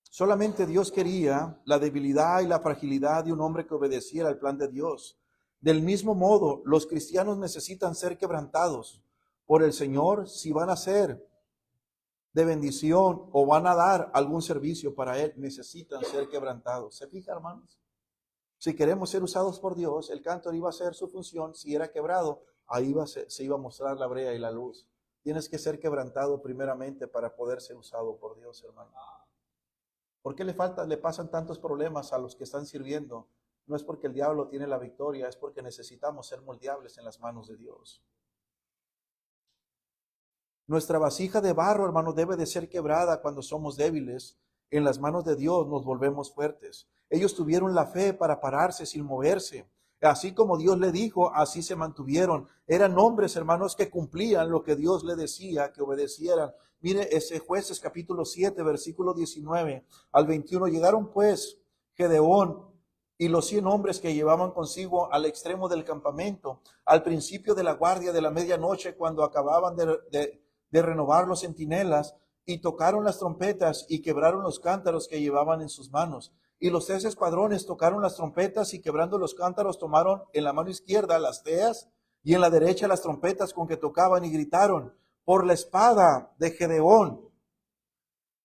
solamente Dios quería la debilidad y la fragilidad de un hombre que obedeciera al plan de Dios. Del mismo modo, los cristianos necesitan ser quebrantados por el Señor si van a ser de bendición o van a dar algún servicio para Él. Necesitan ser quebrantados. ¿Se fija, hermanos? Si queremos ser usados por Dios, el cántaro iba a ser su función. Si era quebrado, ahí se iba a mostrar la brea y la luz. Tienes que ser quebrantado primeramente para poder ser usado por Dios, hermano. ¿Por qué le pasan tantos problemas a los que están sirviendo? No es porque el diablo tiene la victoria, es porque necesitamos ser moldeables en las manos de Dios. Nuestra vasija de barro, hermano, debe de ser quebrada cuando somos débiles. En las manos de Dios nos volvemos fuertes. Ellos tuvieron la fe para pararse sin moverse. Así como Dios le dijo, así se mantuvieron. Eran hombres, hermanos, que cumplían lo que Dios le decía, que obedecieran. Mire, ese Jueces capítulo 7, versículo 19 al 21. Llegaron pues Gedeón y los 100 hombres que llevaban consigo al extremo del campamento, al principio de la guardia de la medianoche, cuando acababan de renovar los centinelas, y tocaron las trompetas y quebraron los cántaros que llevaban en sus manos. Y los 3 escuadrones tocaron las trompetas y quebrando los cántaros tomaron en la mano izquierda las teas y en la derecha las trompetas con que tocaban y gritaron: por la espada de Gedeón,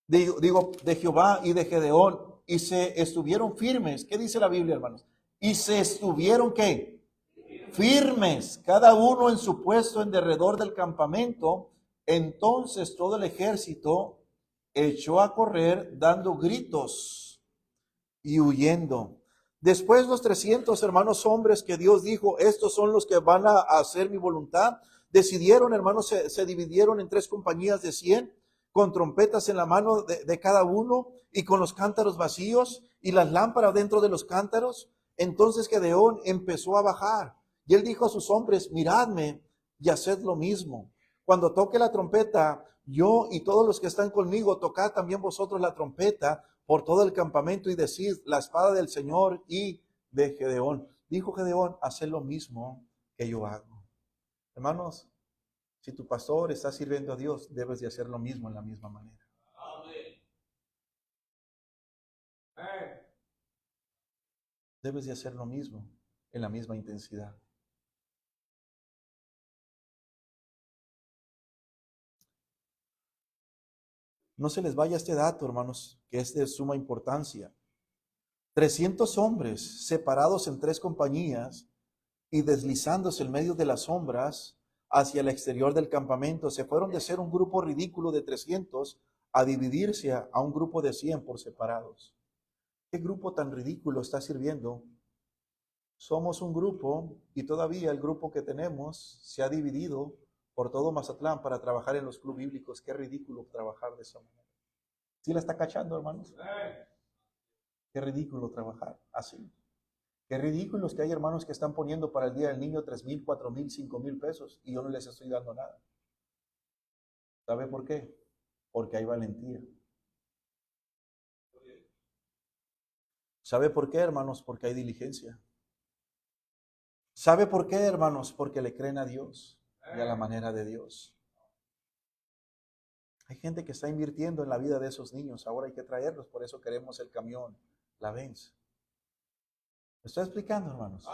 de Jehová y de Gedeón. Y se estuvieron firmes. ¿Qué dice la Biblia, hermanos? Y se estuvieron, ¿qué? Firmes, cada uno en su puesto en derredor del campamento. Entonces todo el ejército echó a correr dando gritos y huyendo. Después los 300 hermanos hombres que Dios dijo, estos son los que van a hacer mi voluntad, decidieron, hermanos, se dividieron en 3 compañías de 100, con trompetas en la mano de cada uno y con los cántaros vacíos y las lámparas dentro de los cántaros. Entonces Gedeón empezó a bajar y él dijo a sus hombres, miradme y haced lo mismo. Cuando toque la trompeta, yo y todos los que están conmigo, tocad también vosotros la trompeta por todo el campamento y decid, la espada del Señor y de Gedeón. Dijo Gedeón, haced lo mismo que yo hago. Hermanos, si tu pastor está sirviendo a Dios, debes de hacer lo mismo en la misma manera. Debes de hacer lo mismo en la misma intensidad. No se les vaya este dato, hermanos, que es de suma importancia. 300 hombres separados en 3 compañías y deslizándose en medio de las sombras hacia el exterior del campamento, se fueron de ser un grupo ridículo de 300 a dividirse a un grupo de 100 por separados. ¿Qué grupo tan ridículo está sirviendo? Somos un grupo y todavía el grupo que tenemos se ha dividido por todo Mazatlán para trabajar en los clubes bíblicos. Qué ridículo trabajar de esa manera. ¿Sí la está cachando, hermanos? Qué ridículo trabajar así. Qué ridículos que hay hermanos que están poniendo para el Día del Niño 3,000, 4,000, 5,000 pesos y yo no les estoy dando nada. ¿Sabe por qué? Porque hay valentía. ¿Sabe por qué, hermanos? Porque hay diligencia. ¿Sabe por qué, hermanos? Porque le creen a Dios y a la manera de Dios. Hay gente que está invirtiendo en la vida de esos niños. Ahora hay que traerlos, por eso queremos el camión, la Benz. ¿Me estoy explicando, hermanos?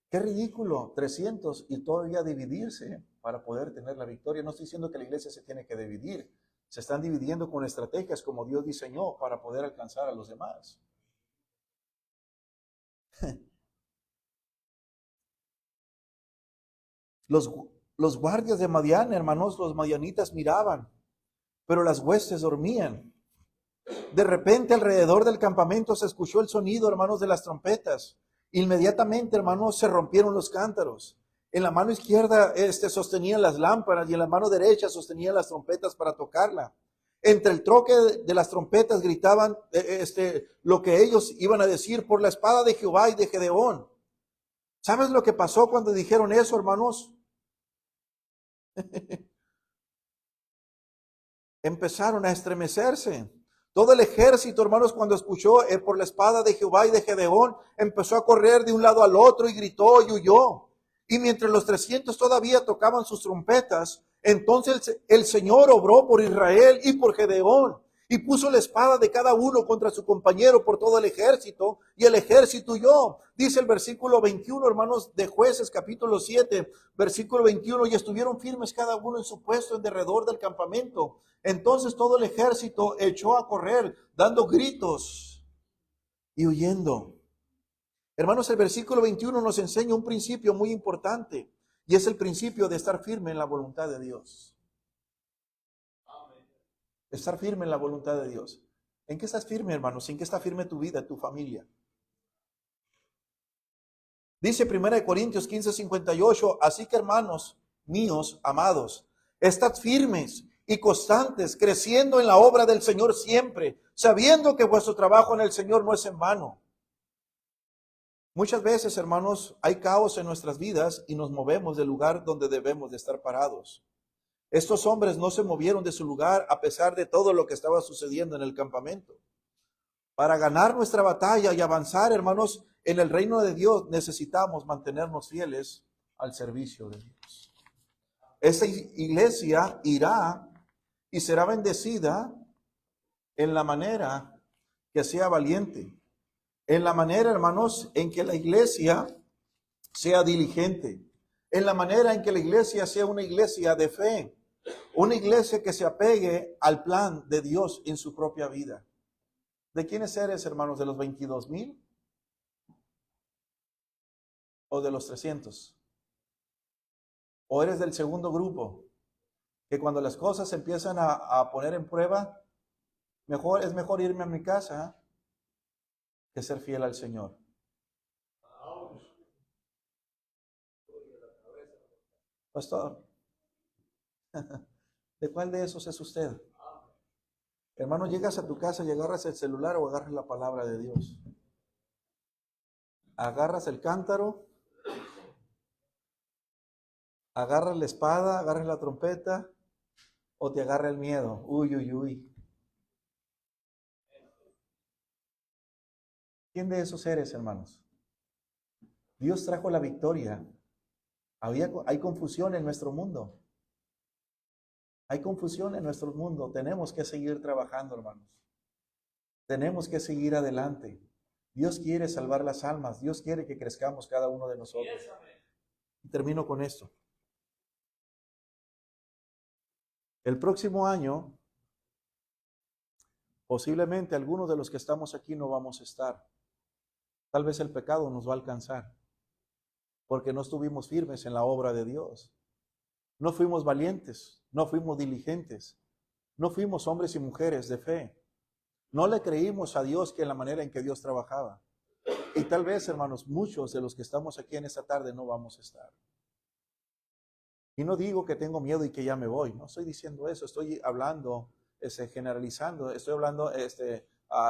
Qué ridículo, 300 y todavía dividirse para poder tener la victoria. No estoy diciendo que la iglesia se tiene que dividir. Se están dividiendo con estrategias como Dios diseñó para poder alcanzar a los demás. Los guardias de Madián, hermanos, los madianitas miraban, pero las huestes dormían. De repente alrededor del campamento se escuchó el sonido, hermanos, de las trompetas. Inmediatamente, hermanos, se rompieron los cántaros. En la mano izquierda sostenían las lámparas y en la mano derecha sostenían las trompetas para tocarla. Entre el troque de las trompetas gritaban lo que ellos iban a decir por la espada de Jehová y de Gedeón. ¿Sabes lo que pasó cuando dijeron eso, hermanos? Empezaron a estremecerse. Todo el ejército, hermanos, cuando escuchó por la espada de Jehová y de Gedeón, empezó a correr de un lado al otro y gritó y huyó. Y mientras los 300 todavía tocaban sus trompetas, entonces el Señor obró por Israel y por Gedeón. Y puso la espada de cada uno contra su compañero por todo el ejército, y el ejército huyó. Dice el versículo 21, hermanos, de Jueces, capítulo 7, versículo 21, y estuvieron firmes cada uno en su puesto en derredor del campamento. Entonces todo el ejército echó a correr, dando gritos y huyendo. Hermanos, el versículo 21 nos enseña un principio muy importante, y es el principio de estar firme en la voluntad de Dios. Estar firme en la voluntad de Dios. ¿En qué estás firme, hermanos? ¿En qué está firme tu vida, tu familia? Dice 1 Corintios 15:58, así que hermanos míos, amados, estad firmes y constantes, creciendo en la obra del Señor siempre, sabiendo que vuestro trabajo en el Señor no es en vano. Muchas veces, hermanos, hay caos en nuestras vidas y nos movemos del lugar donde debemos de estar parados. Estos hombres no se movieron de su lugar a pesar de todo lo que estaba sucediendo en el campamento. Para ganar nuestra batalla y avanzar, hermanos, en el reino de Dios necesitamos mantenernos fieles al servicio de Dios. Esta iglesia irá y será bendecida en la manera que sea valiente, en la manera, hermanos, en que la iglesia sea diligente, en la manera en que la iglesia sea una iglesia de fe, una iglesia que se apegue al plan de Dios en su propia vida. ¿De quiénes eres, hermanos? ¿De los 22,000? ¿O de los 300? ¿O eres del segundo grupo? Que cuando las cosas se empiezan a poner en prueba, es mejor irme a mi casa que ser fiel al Señor. Pastor, ¿De cuál de esos es usted? Hermano, llegas a tu casa y agarras el celular o agarras la palabra de Dios. Agarras el cántaro, agarras la espada, agarras la trompeta o te agarra el miedo. Uy, uy, uy. ¿Quién de esos eres, hermanos? Dios trajo la victoria. Hay confusión en nuestro mundo. Hay confusión en nuestro mundo. Tenemos que seguir trabajando, hermanos. Tenemos que seguir adelante. Dios quiere salvar las almas. Dios quiere que crezcamos cada uno de nosotros. Y termino con esto. El próximo año, posiblemente algunos de los que estamos aquí no vamos a estar. Tal vez el pecado nos va a alcanzar, porque no estuvimos firmes en la obra de Dios. No fuimos valientes, no fuimos diligentes, no fuimos hombres y mujeres de fe. No le creímos a Dios que en la manera en que Dios trabajaba. Y tal vez, hermanos, muchos de los que estamos aquí en esta tarde no vamos a estar. Y no digo que tengo miedo y que ya me voy. No estoy diciendo eso. Estoy hablando, generalizando. Estoy hablando,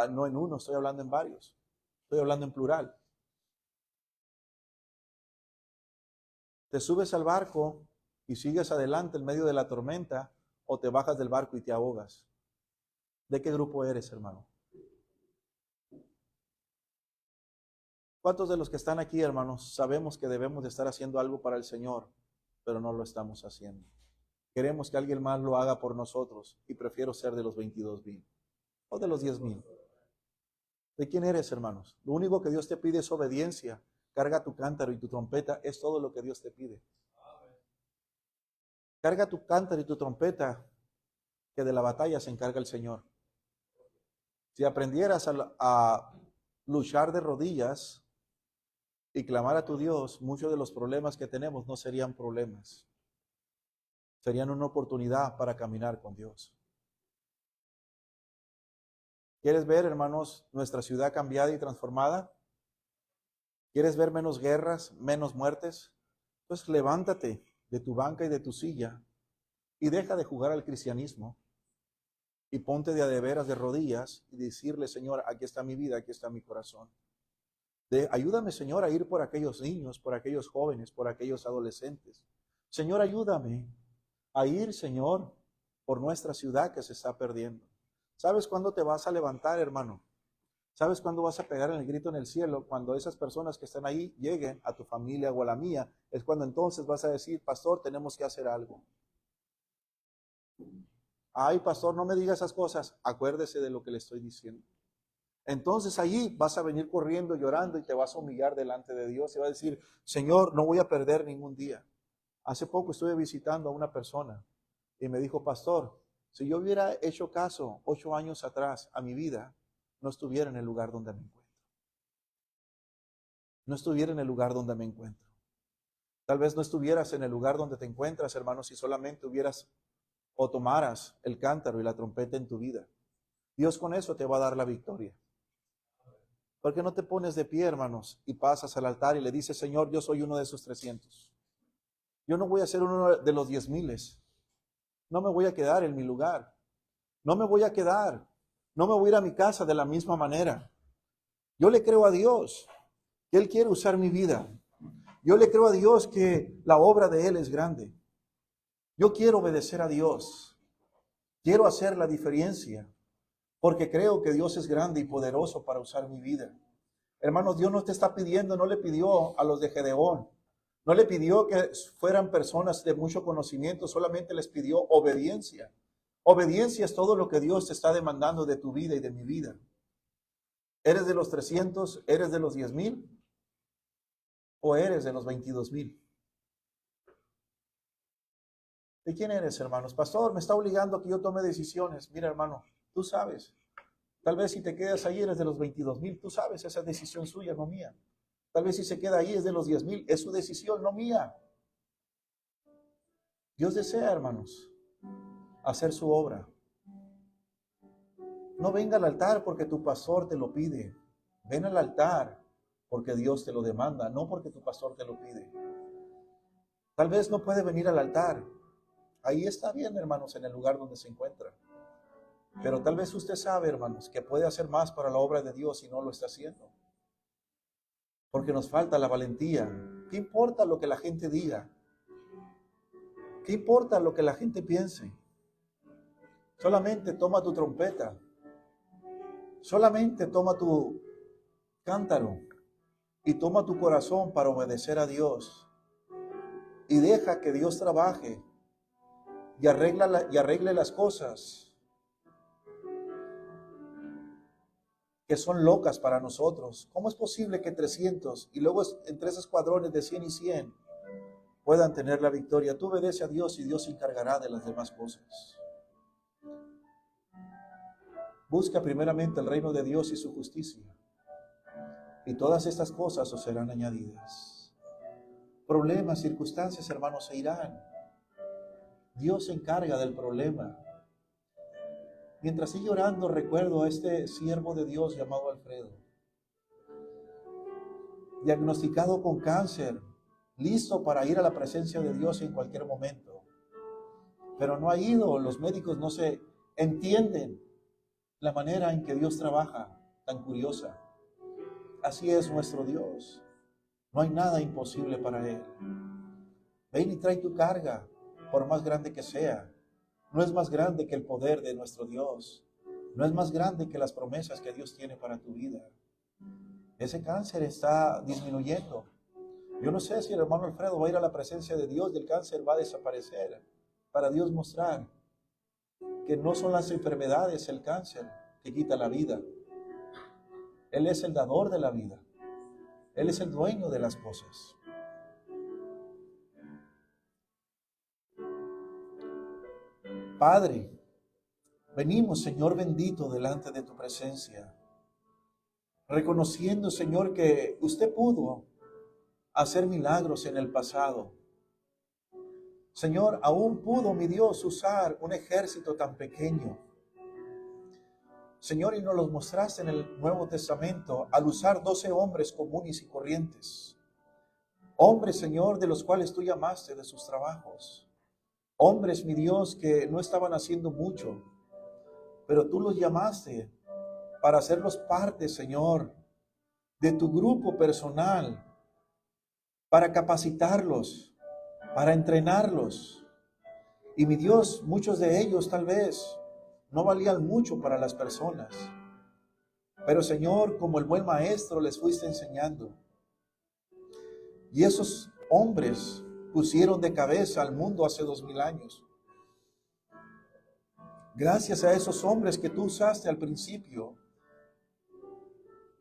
no en uno, estoy hablando en varios. Estoy hablando en plural. Te subes al barco y sigues adelante en medio de la tormenta o te bajas del barco y te ahogas. ¿De qué grupo eres, hermano? ¿Cuántos de los que están aquí, hermanos, sabemos que debemos de estar haciendo algo para el Señor, pero no lo estamos haciendo? Queremos que alguien más lo haga por nosotros y prefiero ser de los 22,000 o de los 10,000. ¿De quién eres, hermanos? Lo único que Dios te pide es obediencia. Carga tu cántaro y tu trompeta, es todo lo que Dios te pide. Carga tu cántaro y tu trompeta, que de la batalla se encarga el Señor. Si aprendieras a luchar de rodillas y clamar a tu Dios, muchos de los problemas que tenemos no serían problemas. Serían una oportunidad para caminar con Dios. ¿Quieres ver, hermanos, nuestra ciudad cambiada y transformada? ¿Quieres ver menos guerras, menos muertes? Pues levántate de tu banca y de tu silla y deja de jugar al cristianismo y ponte de a de veras de rodillas y decirle, Señor, aquí está mi vida, aquí está mi corazón. Ayúdame, Señor, a ir por aquellos niños, por aquellos jóvenes, por aquellos adolescentes. Señor, ayúdame a ir, Señor, por nuestra ciudad que se está perdiendo. ¿Sabes cuándo te vas a levantar, hermano? ¿Sabes cuándo vas a pegar el grito en el cielo? Cuando esas personas que están ahí lleguen a tu familia o a la mía, es cuando entonces vas a decir, pastor, tenemos que hacer algo. Ay, pastor, no me diga esas cosas. Acuérdese de lo que le estoy diciendo. Entonces allí vas a venir corriendo, llorando y te vas a humillar delante de Dios y vas a decir, Señor, no voy a perder ningún día. Hace poco estuve visitando a una persona y me dijo, pastor, si yo hubiera hecho caso 8 años atrás a mi vida, no estuviera en el lugar donde me encuentro. No estuviera en el lugar donde me encuentro. Tal vez no estuvieras en el lugar donde te encuentras, hermano, si solamente hubieras o tomaras el cántaro y la trompeta en tu vida. Dios con eso te va a dar la victoria. ¿Por qué no te pones de pie, hermanos, y pasas al altar y le dices, Señor, yo soy uno de esos 300? Yo no voy a ser uno de los 10,000. No me voy a quedar en mi lugar. No me voy a quedar. No me voy a ir a mi casa de la misma manera. Yo le creo a Dios que Él quiere usar mi vida. Yo le creo a Dios que la obra de Él es grande. Yo quiero obedecer a Dios. Quiero hacer la diferencia. Porque creo que Dios es grande y poderoso para usar mi vida. Hermanos, Dios no te está pidiendo, no le pidió a los de Gedeón. No le pidió que fueran personas de mucho conocimiento, solamente les pidió obediencia. Obediencia es todo lo que Dios te está demandando de tu vida y de mi vida. ¿Eres de los 300? ¿Eres de los 10,000? ¿O eres de los 22,000? ¿De quién eres, hermanos? Pastor, me está obligando a que yo tome decisiones. Mira, hermano, tú sabes. Tal vez si te quedas ahí eres de los 22,000. Tú sabes, esa es decisión suya, no mía. Tal vez si se queda ahí es de los 10,000. Es su decisión, no mía. Dios desea, hermanos, hacer su obra. No venga al altar porque tu pastor te lo pide. Ven al altar porque Dios te lo demanda, no porque tu pastor te lo pide. Tal vez no puede venir al altar. Ahí está bien, hermanos, en el lugar donde se encuentra. Pero tal vez usted sabe, hermanos, que puede hacer más para la obra de Dios y no lo está haciendo. Porque nos falta la valentía. ¿Qué importa lo que la gente diga? ¿Qué importa lo que la gente piense? Solamente toma tu trompeta. Solamente toma tu cántaro y toma tu corazón para obedecer a Dios. Y deja que Dios trabaje y arregle las cosas que son locas para nosotros. ¿Cómo es posible que 300 y luego entre esos escuadrones de 100 y 100 puedan tener la victoria? Tú obedece a Dios y Dios se encargará de las demás cosas. Busca primeramente el reino de Dios y su justicia, y todas estas cosas os serán añadidas. Problemas, circunstancias, hermanos, se irán. Dios se encarga del problema. Mientras sigue orando, recuerdo a este siervo de Dios llamado Alfredo, diagnosticado con cáncer, listo para ir a la presencia de Dios en cualquier momento. Pero no ha ido, los médicos no se entienden la manera en que Dios trabaja, tan curiosa. Así es nuestro Dios. No hay nada imposible para Él. Ven y trae tu carga, por más grande que sea. No es más grande que el poder de nuestro Dios. No es más grande que las promesas que Dios tiene para tu vida. Ese cáncer está disminuyendo. Yo no sé si el hermano Alfredo va a ir a la presencia de Dios y el cáncer va a desaparecer. Para Dios mostrar que no son las enfermedades, el cáncer, que quita la vida. Él es el dador de la vida. Él es el dueño de las cosas. Padre, venimos, Señor bendito, delante de tu presencia, reconociendo, Señor, que usted pudo hacer milagros en el pasado. Señor, aún pudo, mi Dios, usar un ejército tan pequeño. Señor, y nos los mostraste en el Nuevo Testamento al usar 12 hombres comunes y corrientes. Hombres, Señor, de los cuales tú llamaste de sus trabajos. Hombres, mi Dios, que no estaban haciendo mucho, pero tú los llamaste para hacerlos parte, Señor, de tu grupo personal, para capacitarlos, para entrenarlos. Y mi Dios, muchos de ellos tal vez no valían mucho para las personas, pero Señor, como el buen maestro les fuiste enseñando. Y esos hombres pusieron de cabeza al mundo hace 2000 años. Gracias a esos hombres que tú usaste al principio,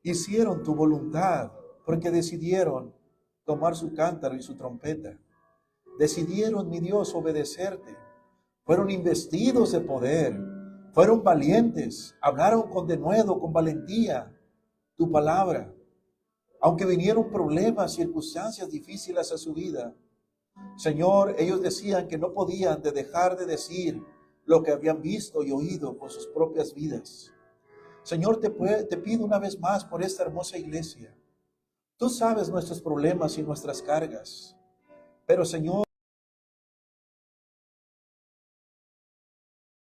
hicieron tu voluntad, porque decidieron tomar su cántaro y su trompeta. Decidieron, mi Dios, obedecerte. Fueron investidos de poder. Fueron valientes. Hablaron con denuedo, con valentía, tu palabra. Aunque vinieron problemas, circunstancias difíciles a su vida, Señor, ellos decían que no podían dejar de decir lo que habían visto y oído con sus propias vidas. Señor, te pido una vez más por esta hermosa iglesia. Tú sabes nuestros problemas y nuestras cargas, pero Señor,